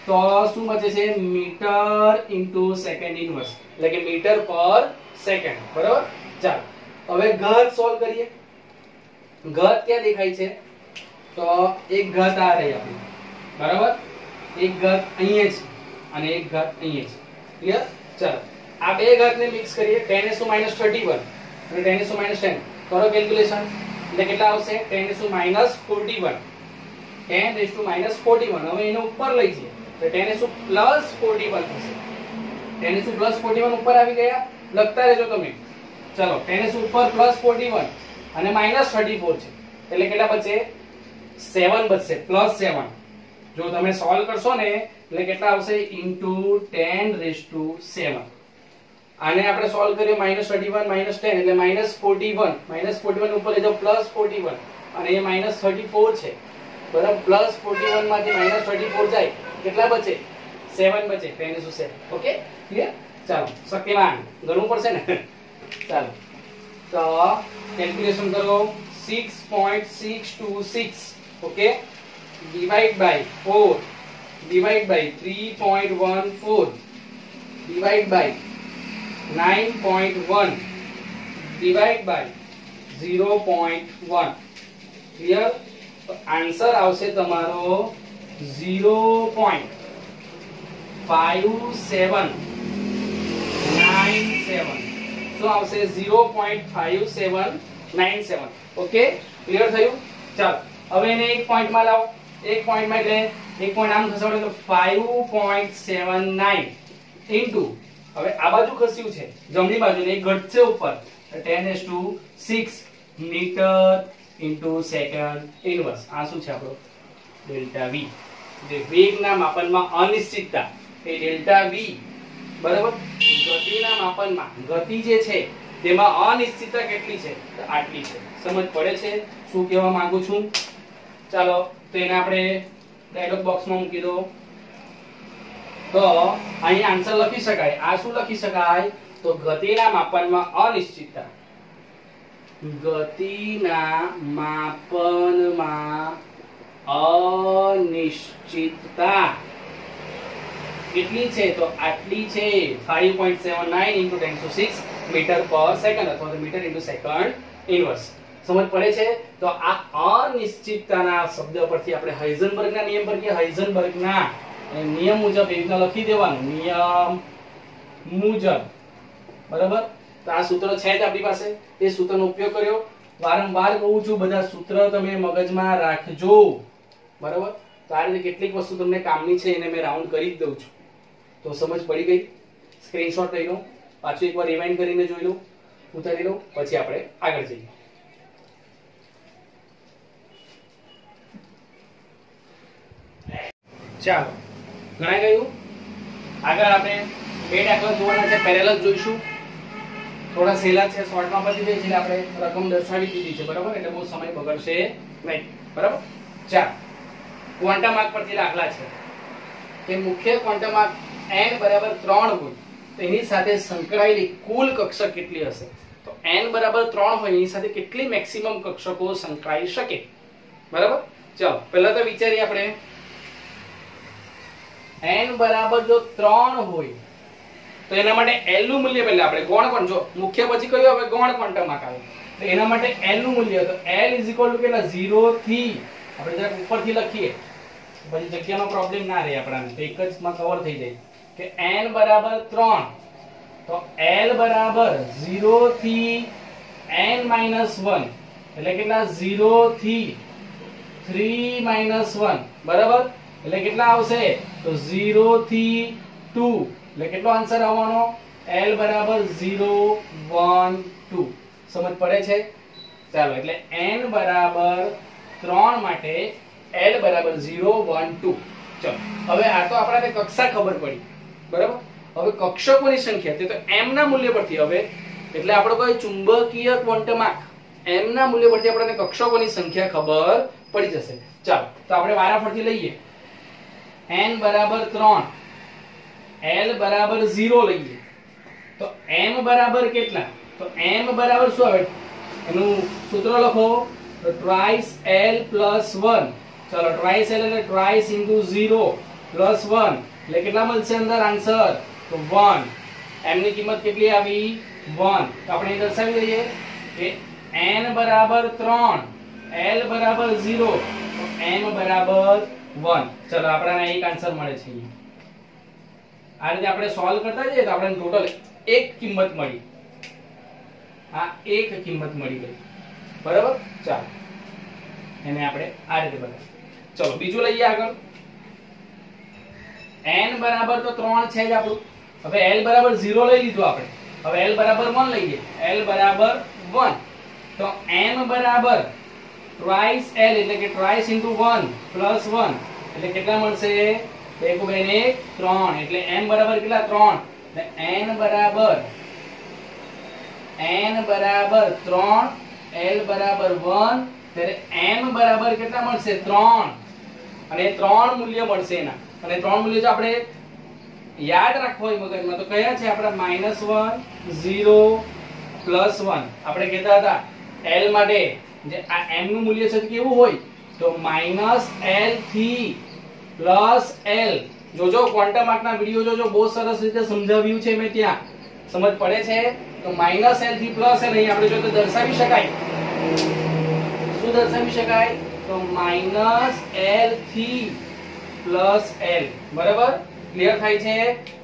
તો શું બચે છે? મીટર ઇન્ટુ સેકન્ડ ઇન્વર્સ એટલે કે મીટર પર સેકન્ડ, બરાબર. ચાલો હવે ઘાત સોલ્વ કરીએ. ઘાત ક્યાં દેખાય છે? તો એક ઘાત આ રહી આપણી, બરાબર. એક ઘાત અહીંયા છે અને એક ઘાત અહીંયા છે. ક્લિયર? ચાલો આ બે ઘાતને મિક્સ કરીએ. 10⁻31 અને 10⁻10 કરો કેલ્ક્યુલેશન એટલે કેટલા આવશે? 10⁻41 10⁻41. હવે એને ઉપર લઈ જઈએ તો 10⁻+41 થશે. 10⁻+41 ઉપર આવી ગયા. લખતા રહેજો તમે. ચલો 10⁻+41 અને -34 છે એટલે કેટલા બચે? 7 બચશે, +7. જો તમે સોલ્વ કરશો ને એટલે કેટલા આવશે? ઇન્ટુ 10⁻7. આને આપણે સોલ્વ કરીએ -31 -10 એટલે -41. -41 ઉપર લઈ જાઓ +41 અને એ -34 છે, બરાબર. +41 માંથી -34 જાય કેટલા બચે? 7 બચે. 10⁻7. Okay, clear? ચાલો શક્તિમાન ગણવું પડશે ને. ચાલો તો કેલ્ક્યુલેશન કરો. 6.626 okay divide by 4 divide by 3.14 divide by 9.1 divide by 0.1. Clear? તો આન્સર આવશે તમારો 0.5797. શું આવશે? 0.5797. ઓકે, ક્લિયર થયું? ચાલો હવે એને એક પોઈન્ટમાં લાવો. એક પોઈન્ટમાં એટલે એક પોઈન્ટ આમ ખસેડો તો 5.79 ઇન્ટુ હવે આ બાજુ ખસ્યું છે જમણી બાજુ ને એક ઘટશે ઉપર 10⁻6 મીટર ઇન્ટુ સેકન્ડ ઇન્વર્સ. આ શું છે આપણો? Delta v. એટલે વેગના માપનમાં અનિશ્ચિતતા એ ડેલ્ટા v, બરાબર. ગતિના માપનમાં ગતિ જે છે તેમાં અનિશ્ચિતતા કેટલી છે? તો આટલી છે. સમજ પડે છે શું કહેવા માંગુ છું? ચાલો તો એને આપણે ડાયલોગ બોક્સમાં મૂકી દો. તો અહીં આન્સર લખી શકાય. આ શું લખી શકાય? તો ગતિના માપનમાં અનિશ્ચિતતા. ગતિના માપનમાં અનિશ્ચિતતા કેટલી છે? તો આટલી છે. 5.79 × 10⁻6 મીટર પર સેકન્ડ અથવા તો મીટર ઇન્ટુ સેકન્ડ ઇન્વર્સ. સમજ પડે છે? તો આ અનિશ્ચિતતાના શબ્દ પરથી આપણે હાઇઝનબર્ગના નિયમ પર કે હાઇઝનબર્ગના નિયમ મુજબ એવી રીતના લખી દેવાનું. નિયમ મુજબ, બરાબર. તો આ સૂત્ર છે જ આપણી પાસે, એ સૂત્રનો ઉપયોગ કર્યો. વારંવાર કહું છું બધા સૂત્ર તમે મગજમાં રાખજો, બરાબર. તો આ રીતે કેટલીક વસ્તુ તમને કામની છે એને મેં રાઉન્ડ કરી જ દઉં છું. તો સમજ પડી ગઈ? સ્ક્રીનશોટ લઈ લો, પાછું એકવાર રિવાઇન્ડ કરીને જોઈ લો, ઉતારી લો, પછી આપણે આગળ જઈએ. ચાલો, ગણાઈ ગયું. આગળ આપણે બે દાખલા જોવાના છે, પેરેલલ જોઈશું. થોડા સહેલા છે, શોર્ટમાં પતી જાય છે, આપણે રકમ દર્શાવી દીધી છે, બરાબર. એટલે બહુ સમય બગડશે નહીં, બરાબર. ચાલો, ક્વોન્ટમ માર્ક પરથી દાખલા છે કે મુખ્ય ક્વોન્ટમ માર્ક n બરાબર 3 હોય તો એની સાથે સંકળાયેલી કુલ કક્ષક કેટલી હશે? તો n બરાબર 3 હોય એની સાથે કેટલી મેક્સિમમ કક્ષકો સંકળાઈ શકે, બરાબર. ચલો પહેલા તો વિચારીએ આપણે. n બરાબર જો 3 હોય તો એના માટે l નું મૂલ્ય પહેલા આપણે ગૌણ કોણ, જો મુખ્ય પછી કયું હવે ગૌણ ક્વોન્ટમ માર્ક આવે, તો એના માટે l નું મૂલ્ય તો l કેટલા 0 થી આપણે જરા ઉપરથી લખીએ પછી જગ્યાનો પ્રોબ્લેમ ના રહે આપણાને, તો એક જ માં કવર થઈ જાય કે n બરાબર 3 તો l બરાબર 0 થી n - 1 એટલે કેટલા 0 થી 3 - 1 બરાબર. એટલે કેટલા આવશે? તો 0 થી 2 એટલે કેટલો આન્સર આવવાનો? l બરાબર 0 1 2. સમજ પડે છે? ચાલો, એટલે n બરાબર 3 માટે l બરાબર 0 1 2. ચલો હવે આ તો આપણને કક્ષા ખબર પડી, બરાબર. હવે કક્ષકોની સંખ્યા તે તો m ના મૂલ્ય પરથી, હવે એટલે આપણો કોઈ ચુંબકીય ક્વોન્ટમ માર્ક m ના મૂલ્ય પરથી આપણને કક્ષકોની સંખ્યા ખબર પડી જશે. ચાલો, તો આપણે વારાફરતી લઈએ. n બરાબર 3 l બરાબર 0 લઈએ તો m બરાબર કેટલા? તો m બરાબર શું આવે? એનું સૂત્ર લખો તો twice l plus 1. ચલો, twice l એટલે twice into 0 plus 1 એટલે કેટલા મળશે અંદર આન્સર? તો 1. m ની કિંમત કેટલી આવી? 1. તો આપણે અહીં દર્શાવી દઈએ કે n બરાબર 3 l બરાબર 0 તો m બરાબર 1. ચલો, આપણને એક આન્સર મળે છે. આ રીતે આપણે સોલ્વ કરતા જઈએ તો આપણને ટોટલ એક કિંમત મળી. આ એક કિંમત મળી ગઈ, બરાબર. ચાલો, એને આપણે આ રીતે બનાવીએ. ચલો બીજું લઈએ આગળ. n બરાબર તો 3 છે જ આપણું. હવે l બરાબર 0 લઈ લીધું આપણે. હવે l બરાબર 1 લઈએ. l બરાબર 1 તો m બરાબર twice l એટલે કે twice into 1 plus 1 એટલે કેટલા મળશે? 2 * 2 = 3 એટલે m બરાબર કેટલા? 3. એટલે n બરાબર 3 l બરાબર 1 ત્યારે m બરાબર કેટલા મળશે? 3. અને 3 મૂલ્ય મળશે એના. અને 3 મૂલ્ય જો આપણે યાદ રાખવું હોય મગજમાં તો કયા છે આપડા? -1 0 +1. આપણે કહેતા હતા l માટે જે આ m નું મૂલ્ય છે કેવું હોય? તો -l થી +l. જોજો ક્વોન્ટમ માર્કના વિડિયો જોજો, બહુ સરસ રીતે સમજાવ્યું છે મેં ત્યાં. સમજ પડે છે? તો -l થી +l અહીં આપણે જો તો દર્શાવી શકાય. શું દર્શાવી શકાય? તો -l થી +l. બરાબર, ક્લિયર થાય છે?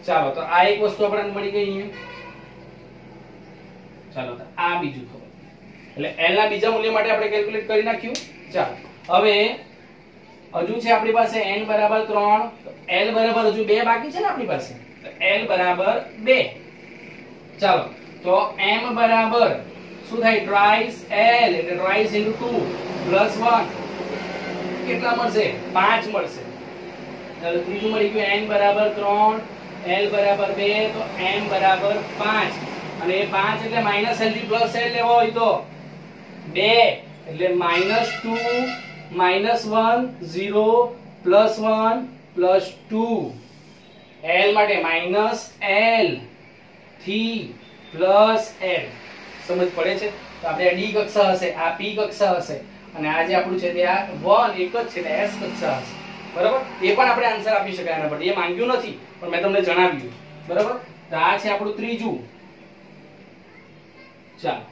ચાલો, તો આ એક વસ્તુ આપણને મળી ગઈ અહીંયા. ચાલો, તો આ બીજું ખબર એટલે l ના બીજા મૂલ્ય માટે આપણે કેલ્ક્યુલેટ કરી નાખ્યું. ચાલો, હવે હજુ છે આપણી પાસે n બરાબર 3 તો l બરાબર હજુ 2 બાકી છે ને આપણી પાસે. તો l બરાબર 2. ચાલો, તો m બરાબર શું થાય? twice l એટલે twice into 2 plus 1 કેટલા મળશે? 5 મળશે. ચાલો, ત્રીજું મળી ગયું n બરાબર 3 l બરાબર 2 તો m બરાબર 5 અને એ 5 એટલે -l થી +l લેવો હોય તો 2 એટલે -2 -1 0 +1 +2 l માટે -l થી +l. સમજ પડે છે? તો આપણે આ d કક્ષા હશે, આ p કક્ષા હશે અને આ જે આપણું છે તે આ 1 એક જ છે એટલે s કક્ષા હશે, બરાબર. એ પણ આપણે આન્સર આપી શકાય આના પર, એ માંગ્યું નથી પણ મેં તમને જણાવ્યું, બરાબર. તો આ છે આપણું ત્રીજું. ચાલો,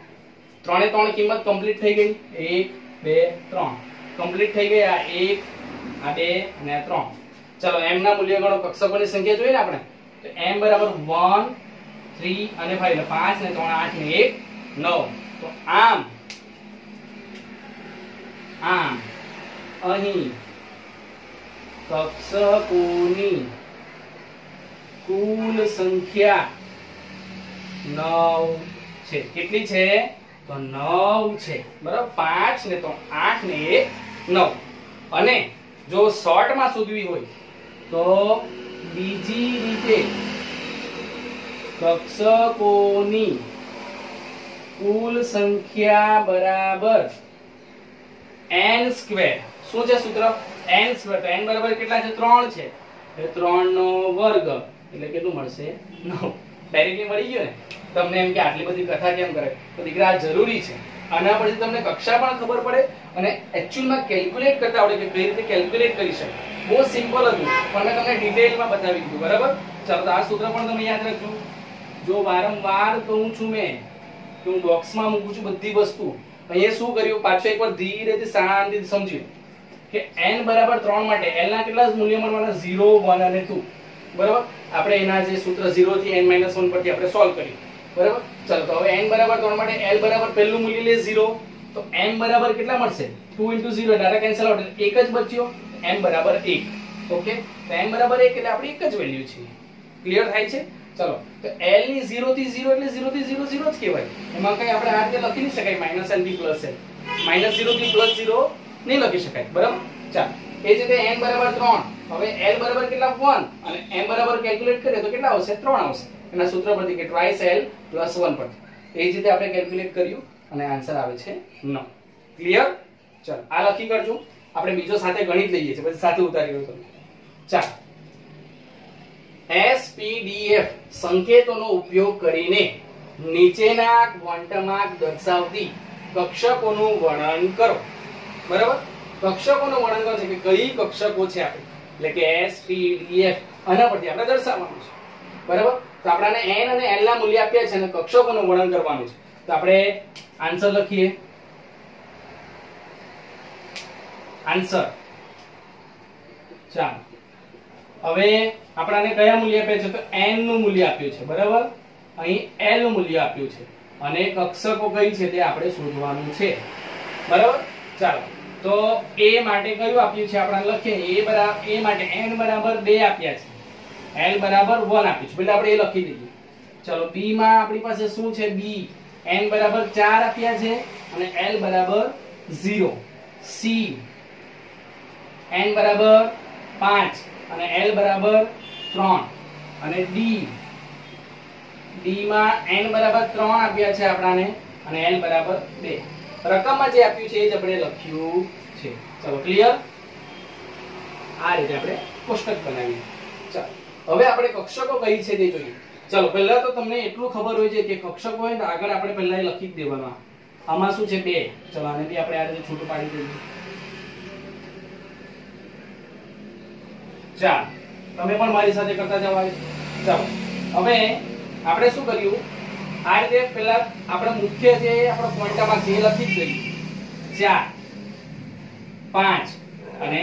3 એ 3 કિંમત કમ્પ્લીટ થઈ ગઈ. 1 2 3 કમ્પ્લીટ થઈ ગઈ. આ 1 આ 2 અને આ 3. ચલો, m ના મૂલ્ય ગણો. કક્ષકોની સંખ્યા જોઈએ ને આપણે તો m બરાબર 1 3 અને 5 એટલે 5 ને 3 8 ને 1 9. તો આમ અહીં કક્ષકોની કુલ સંખ્યા 9 છે. કેટલી છે? તો 9 છે. બરાબર. 5 ને 3 8 ને 1 9. અને જો શોર્ટ માં શોધવી હોય તો બીજી રીતે કક્ષકોની કુલ સંખ્યા બરાબર n સ્ક્વેર. શું છે સૂત્ર? n square. તો n બરાબર કેટલા છે? 3 છે. એટલે 3 નો વર્ગ એટલે કેટલું મળશે? 9. ડાયરેક્ટલી મળી ગયો ને. તમને એમ કે આટલી બધી કથા કેમ કરે? તો દીકરા જરૂરી છે. આના પરથી તમને કક્ષા પણ ખબર પડે અને એક્ચ્યુઅલમાં કેલ્ક્યુલેટ કરતા આવડે કે કઈ રીતે કેલ્ક્યુલેટ કરી શકે. બહુ સિમ્પલ હતું પણ મેં તમને ડિટેલમાં બતાવી દીધું. બરાબર. ચાલો તો આ સૂત્ર પણ તમે યાદ રાખજો. જો વારંવાર કહું છું મેં કે હું બોક્સમાં મૂકું છું બધી વસ્તુ. અહીંયા શું કર્યું? પાછો એકવાર ધીરેથી શાંતિથી સમજ્યું કે n બરાબર 3 માટે l ના કેટલા મૂલ્ય મળવાના? 0 1 અને 2. બરાબર. આપણે એના જે સૂત્ર 0 થી n - 1 પરથી આપણે સોલ્વ કર્યું. બરાબર. ચાલો તો હવે n બરાબર 3 માટે l બરાબર પહેલું મૂલ્ય લે 0. તો m બરાબર કેટલા મળશે? 2 * 0 ડાયરેક્ટ કેન્સલ આઉટ એટલે એક જ બચ્યો. m બરાબર 1. ઓકે. તો m બરાબર 1 એટલે આપણી એક જ વેલ્યુ છે. ક્લિયર થાય છે? ચલો તો l ની 0 થી 0 એટલે 0 થી 0 0 જ કહેવાય. એમાં કઈ આપણે આ રીતે લખી નહીં શકાય -n થી +n. -0 થી +0 નહીં લખી શકાય. બરાબર. ચાલો એ જ રીતે n બરાબર 3. હવે l બરાબર કેટલા? 1 અને m બરાબર કેલ્ક્યુલેટ કરીએ તો કેટલા આવશે? 3 આવશે. એના સૂત્ર પરથી કે ટ્વાઇસ l + 1 પરથી એ જ રીતે આપણે કેલ્ક્યુલેટ કર્યું અને આન્સર આવે છે 9. ક્લિયર? ચલો આ લખી કરજો. આપણે બીજો સાથે ગણિત લઈએ છીએ પછી સાથે ઉતારી લો તમે. ચાલો SPDF સંકેતોનો ઉપયોગ કરીને નીચેના ક્વોન્ટમાર્ક દર્શાવતી કક્ષકોનું વર્ણન કરો. બરાબર. કક્ષકોનું વર્ણન કરો છે કે કઈ કક્ષકો છે આપણે એટલે કે SPDF આના પરથી આપણે દર્શાવવાનું છે. બરાબર. તો આપણને n અને l ના મૂલ્ય આપ્યા છે અને કક્ષકોનું વર્ણન કરવાનું છે. તો આપણે આન્સર લખીએ. આન્સર ચાલો હવે આપણને કયા મૂલ્ય આપ્યા છે? તો n નું મૂલ્ય આપ્યું છે. બરાબર. અહીં l નું મૂલ્ય આપ્યું છે અને કક્ષકો કઈ છે તે આપણે શોધવાનું છે. બરાબર. ચાલો તો a માટે કયું આપ્યું છે? આપણે લખીએ. a માટે n બરાબર 2 આપ્યા છે. l બરાબર 1 આપ્યું છે. એટલે આપણે એ લખી દઈએ. ચલો b માં આપણી પાસે શું છે? b n બરાબર 4 આપ્યા છે અને l બરાબર 0. c n બરાબર 5 અને l બરાબર 3 અને d માં n બરાબર 3 આપ્યા છે આપણને અને l બરાબર 2. રકમમાં જે આપ્યું છે એ જ આપણે લખ્યું છે. ચલો ક્લિયર? આ રીતે આપણે કોષ્ટક બનાવીએ. ચાલો હવે આપણે કક્ષકો કઈ છે તે જોઈએ. ચલો પહેલા તો તમને એટલું ખબર હોય છે કે કક્ષકો હોય તો આગળ આપણે પહેલા એ લખી જ દેવાનું. આમાં શું છે? 2. ચલો આને બી આપણે આ રીતે છૂટું પાડી દઈએ. ચાલો તમે પણ મારી સાથે કરતા જાવ. ચાલો હવે આપણે શું કર્યું? આ રીતે પહેલા આપણે મુખ્ય જે આપણો ક્વોન્ટમાર્ક છે એ લખી જ દઈએ. 4 5 અને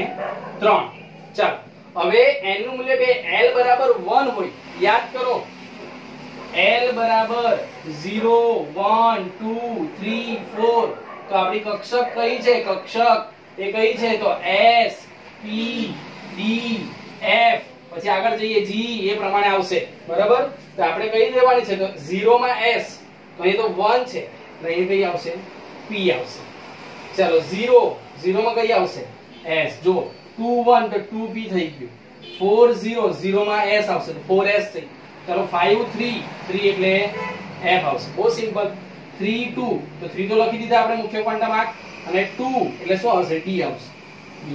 3. ચાલો હવે n નું મૂલ્ય 2 l બરાબર 1 હોય. યાદ કરો l બરાબર 0 1 2 3 4. તો આપણી કક્ષક કઈ છે? કક્ષક એ કઈ છે? તો s p d f. પછી આગળ જઈએ g એ પ્રમાણે આવશે. બરાબર. તો આપણે કઈ દેવાની છે? તો 0 માં s તો અહીં તો 1 છે તો અહીં કઈ આવશે? p આવશે. ચાલો 0 માં કઈ આવશે? s. જો 2 1 તો 2p થઈ ગયું. 4 0 0 માં s આવશે તો 4s થઈ. ચાલો 5 3 3 એટલે f આવશે. બહુ સિમ્પલ. 3 2 તો 3 તો લખી દીધા આપણે મુખ્ય ક્વોન્ટમાર્ક અને 2 એટલે શું આવશે? d આવશે. b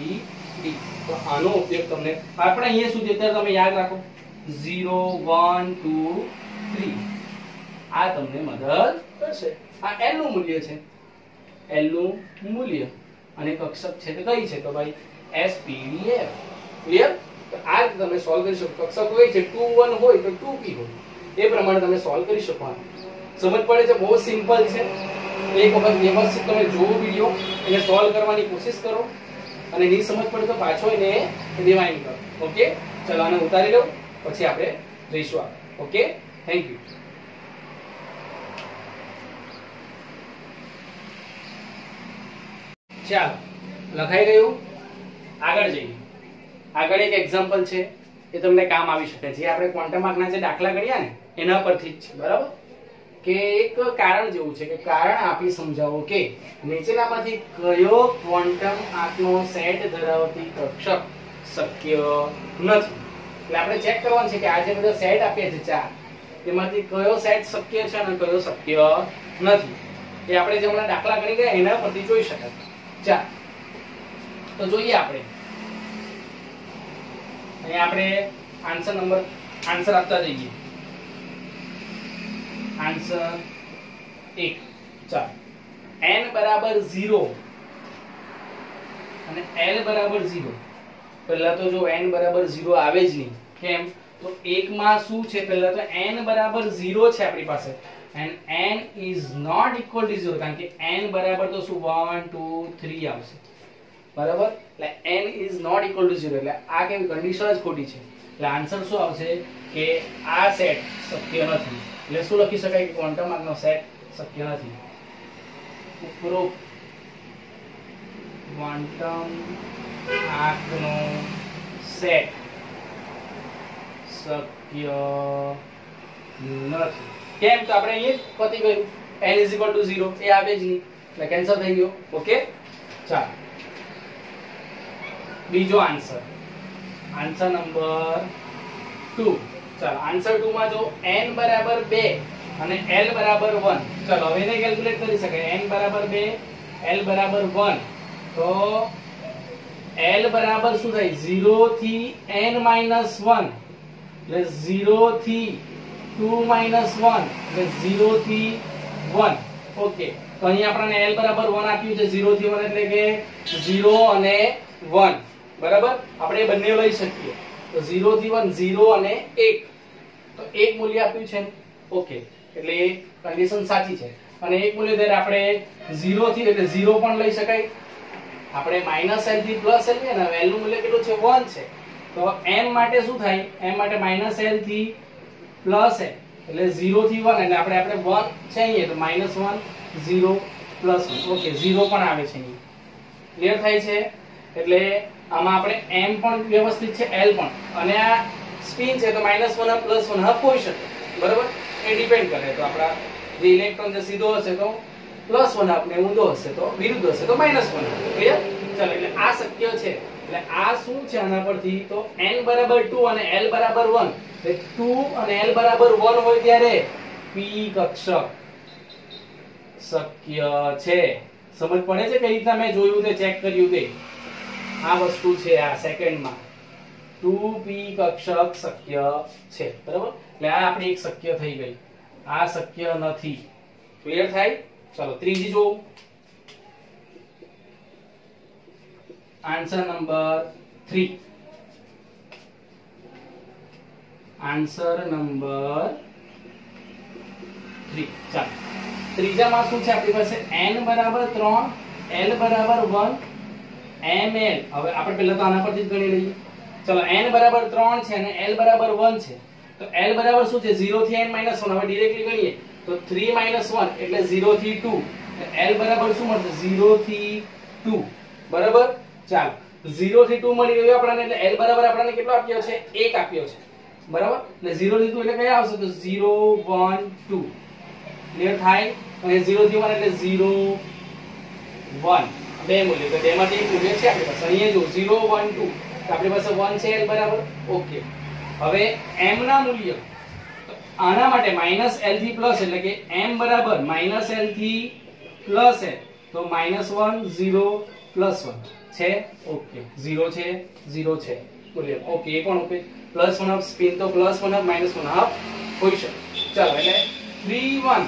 d. તો આનો ઉપયોગ તમને આપણે અહીંયા સુધી અત્યારે તમે યાદ રાખો 0 1 2 3. આ તમને મદદ કરશે. આ l નું મૂલ્ય છે. l નું મૂલ્ય અને કક્ષક છે તે કઈ છે? તો ભાઈ SPDF. ક્લિયર? તો આ રીતે તમે સોલ્વ કરી શકો. કક્ષક હોય છે 2 1 હોય તો 2p હોય. એ પ્રમાણે તમે સોલ્વ કરી શકો. સમજ પડે છે? બહુ સિમ્પલ છે. એક વખત વ્યવસ્થિત તમે જોવો વિડિયો એને સોલ્વ કરવાની કોશિશ કરો અને નહીં સમજ પડે તો પાછો એને રિવાઇન્ડ કરો. ઓકે. ચલો આને ઉતારી લો પછી આપણે જઈશું આગળ. ઓકે. Thank you. ચાલો લખાઈ ગયું. આગળ જઈએ. આગળ એક એક્ઝામ્પલ છે, એ તમને કામ આવી શકે. જે આપણે ક્વોન્ટમ આંકના જે દાખલા કર્યા ને એના પરથી જ છે, બરાબર? કે એક કારણ જેવું છે કે કારણ આપી સમજાવો કે નીચેનામાંથી કયો ક્વોન્ટમ આંકનો સેટ ધરાવતી કક્ષક શક્ય નથી. એટલે આપણે ચેક કરવાનું છે કે આ જે બધા સેટ આપ્યા છે ચાર, તેમાંથી કયો સેટ શક્ય છે અને કયો શક્ય નથી. એ આપણે જે હમણાં દાખલા કરી ગયા એના પરથી જોઈ શકાય. ચાલ તો જોઈએ આપણે. અહીંયા આપણે આન્સર આપતા જઈએ. આન્સર 1. ચાલ n બરાબર 0 અને l બરાબર 0. પહેલા તો જો n બરાબર 0 આવે જ નહીં. કેમ? તો એક માં શું છે? પહેલા તો n બરાબર 0 છે આપણી પાસે, and n is not equal to 0, કારણ કે n બરાબર તો શું 1 2 3 આવશે, બરાબર? એટલે n is not equal to 0, એટલે આ કેવી કન્ડિશન જ ખોટી છે. એટલે આન્સર શું આવશે કે આ સેટ શક્ય નથી. એટલે શું લખી શકાય કે ક્વોન્ટમ આંકનો સેટ શક્ય નથી. ઉપરોક્ત ક્વોન્ટમ આંકનો સેટ શક્ય નથી. કેમ? તો આપણે અહીંયા પતી ગયું. n is equal to 0 એ આવે જ નહીં, એટલે કેન્સલ થઈ ગયો. ઓકે, ચાલો બીજો આન્સર. Answer number 2. ચાલો આન્સર 2 માં જો n બરાબર 2 અને l બરાબર 1. ચાલો હવે એને કેલ્ક્યુલેટ કરી શકાય. n બરાબર 2 l બરાબર 1, તો l બરાબર શું થાય? 0 થી n - 1, એટલે 0 થી 2 - 1, એટલે 0 થી 1. ઓકે, તો અહીં આપણને l બરાબર 1 આપ્યું છે. 0 થી 1 એટલે કે 0 અને 1, બરાબર? આપણે બંને લઈ શકીએ. તો 0 થી 1 0 અને 1, તો એક મૂલ્ય આપ્યું છે. ઓકે, એટલે એ કન્ડિશન સાચી છે. અને એક મૂલ્ય જ્યારે આપણે 0 થી એટલે 0 પણ લઈ શકાય. આપણે -l થી +l લઈએ ને, l નું મૂલ્ય કેટલું છે? 1 છે. તો m માટે શું થાય? m માટે -l થી +l, એટલે 0 થી 1, એટલે આપણે 1 છે અહીંયા, તો -1 0 +1. ઓકે, 0 પણ આવે છે અહીંયા. ક્લિયર થાય છે? એટલે આમાં આપણે m પણ વ્યવસ્થિત છે, l પણ. અને આ સ્પિન છે તો -1 +1 હાફ હોઈ શકે, બરાબર? એ ડિપેન્ડ કરે. તો આપણા જે ઇલેક્ટ્રોન જે સીધો હશે તો +1 હાફ, ને ઊંધો હશે તો વિરુદ્ધ હશે તો -1 હાફ. ક્લિયર? ચાલો, એટલે આ શક્ય છે. એટલે આ શું છે આના પરથી? તો n બરાબર 2 અને l બરાબર 1, એટલે 2 અને l બરાબર 1 હોય ત્યારે p કક્ષક શક્ય છે. સમજ પડે છે કઈ રીતના મેં જોયું તે ચેક કર્યું તે? આ વસ્તુ છે આ સેકન્ડમાં 2p કક્ષક શક્ય છે, બરાબર? એટલે આ આપણી એક શક્ય થઈ ગઈ. આ શક્ય નથી. ક્લિયર થાય? ચલો ત્રીજી જોઉં. Answer number 3. Answer number 3. ચાલો ત્રીજામાં શું છે આપણી પાસે? n બરાબર 3, l બરાબર 1, ml. હવે આપણે પહેલા તો આના પરથી જ ગણી લઈએ. ચલો n બરાબર 3 છે અને l બરાબર 1 છે. તો l બરાબર શું છે? 0 થી n - 1. હવે ડાયરેક્ટલી ગણીએ તો 3 - 1 એટલે 0 થી 2. l બરાબર શું મળશે? 0 થી 2, બરાબર? ચાલો 0 થી 2 મળી ગયું આપણને. એટલે l બરાબર આપણને કેટલો આપ્યો છે? 1 આપ્યો છે, બરાબર? એટલે 0 થી 2 એટલે કયા આવશે? તો 0 1 2. ક્લિયર થાય? અને 0 થી 1 એટલે 0 1, બે મૂલ્ય. તો બેમાંથી એક મૂલ્ય છે આપણી પાસે. અહીંયા જો 0 1 2, તો આપણી પાસે 1 છે l બરાબર. ઓકે, હવે m ના મૂલ્ય તો આના માટે -l થી પ્લસ, એટલે કે m બરાબર -l થી પ્લસ l, તો -1 0 +1 છે. ઓકે, 0 છે 0 છે મૂલ્ય. ઓકે, એ પણ ઓકે. +1 હાફ સ્પિન તો +1 હાફ -1 હાફ હોઈ શકે. ચાલો, એટલે 3 1,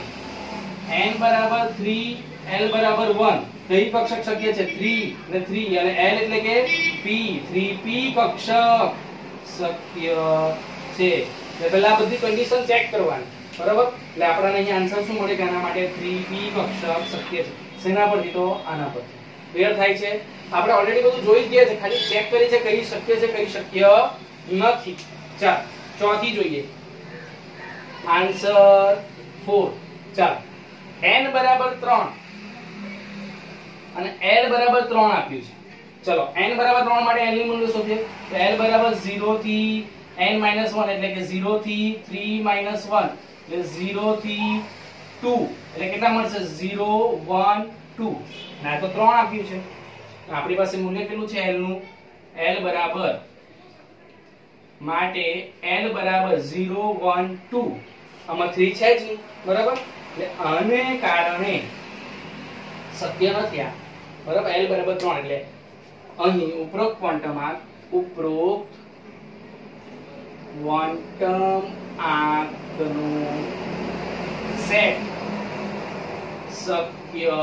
n બરાબર 3, l બરાબર 1. કઈ કક્ષક શક્ય છે? 3 અને 3, અને l એટલે કે p. 3p કક્ષક શક્ય છે. એટલે પહેલા આ બધી કન્ડિશન ચેક કરવાની, બરાબર? એટલે આપણને અહીં આન્સર શું મળે કે આના માટે 3p કક્ષક શક્ય છે. શેના પરથી? તો આના પરથી. ક્લિયર થાય છે? આપણે ઓલરેડી બધું જોઈ ગયા છે, ખાલી ચેક કરી છે કઈ શક્ય છે કઈ શક્ય નથી. ચાલ ચોથી જોઈએ. આન્સર 4. ચાલ n બરાબર 3, અને l બરાબર 3 આપ્યું છે. ચલો n બરાબર 3 માટે l ની મૂલ્ય શોધીએ. તો l બરાબર 0 થી n - 1 એટલે કે 0 થી 3 - 1 એટલે 0 થી 2 એટલે કેટલા મળશે? 0 1 2. ના તો 3 આપ્યું છે. આપણી પાસે મૂલ્ય કેટલું છે l નું? l બરાબર માટે l બરાબર 0 1 2. આમાં 3 છે જ નહીં, બરાબર? એટલે આને કારણે શક્ય નથી આ, બરાબર? l બરાબર 3 એટલે અહીં ઉપરોક્ત ક્વોન્ટમ આંકનો સેટ શક્ય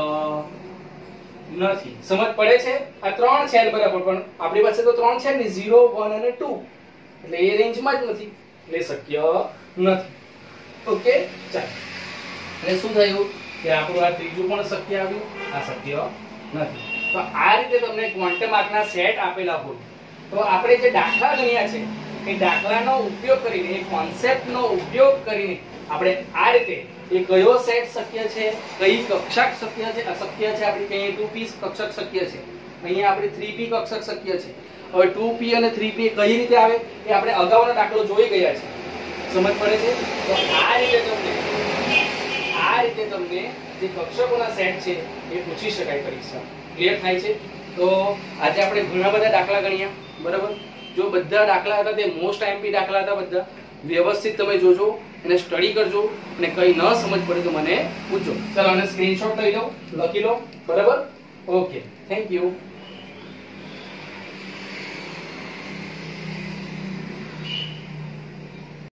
નથી. સમજ પડે છે? આ 3 છે l બરાબર, પણ આપણી પાસે તો 3 છે ને, 0 1 અને 2, એટલે એ રેન્જમાં જ નથી, એટલે શક્ય નથી. ઓકે, ચાલો. એટલે શું થયું કે આપણું આ ત્રીજું પણ શક્ય આવ્યું, આ શક્ય નથી. તો આ રીતે તમને ક્વોન્ટમ આંકના સેટ આપેલા હોય તો આપણે જે દાખલા ગણ્યા છે એ દાખલાનો ઉપયોગ કરીને, એ કોન્સેપ્ટનો ઉપયોગ કરીને આપણે આ રીતે એ કયો સેટ શક્ય છે, કઈ કક્ષક શક્ય છે, અશક્ય છે, આપણે કહીએ 2p કક્ષક શક્ય છે, અહીંયા આપણે 3p કક્ષક શક્ય છે. હવે 2p અને 3p કઈ રીતે આવે એ આપણે અગાઉનો દાખલો જોઈ ગયા છે. સમજ પડે છે? તો આ રીતે તમને જે કક્ષકોના સેટ છે એ પૂછી શકાય પરીક્ષા. ક્લિયર થાય છે? તો આજે આપણે ઘણા બધા દાખલા ગણ્યા, બરાબર? જો બધા દાખલા હતા તે મોસ્ટ આઈએમપી દાખલા હતા, બધા વ્યવસ્થિત તમે જોજો અને સ્ટડી કરજો, અને કઈ ન સમજ પડે તો મને પૂછજો. ચાલો આને સ્ક્રીનશોટ લઈ લો, લખી લો, બરાબર? Okay, thank you.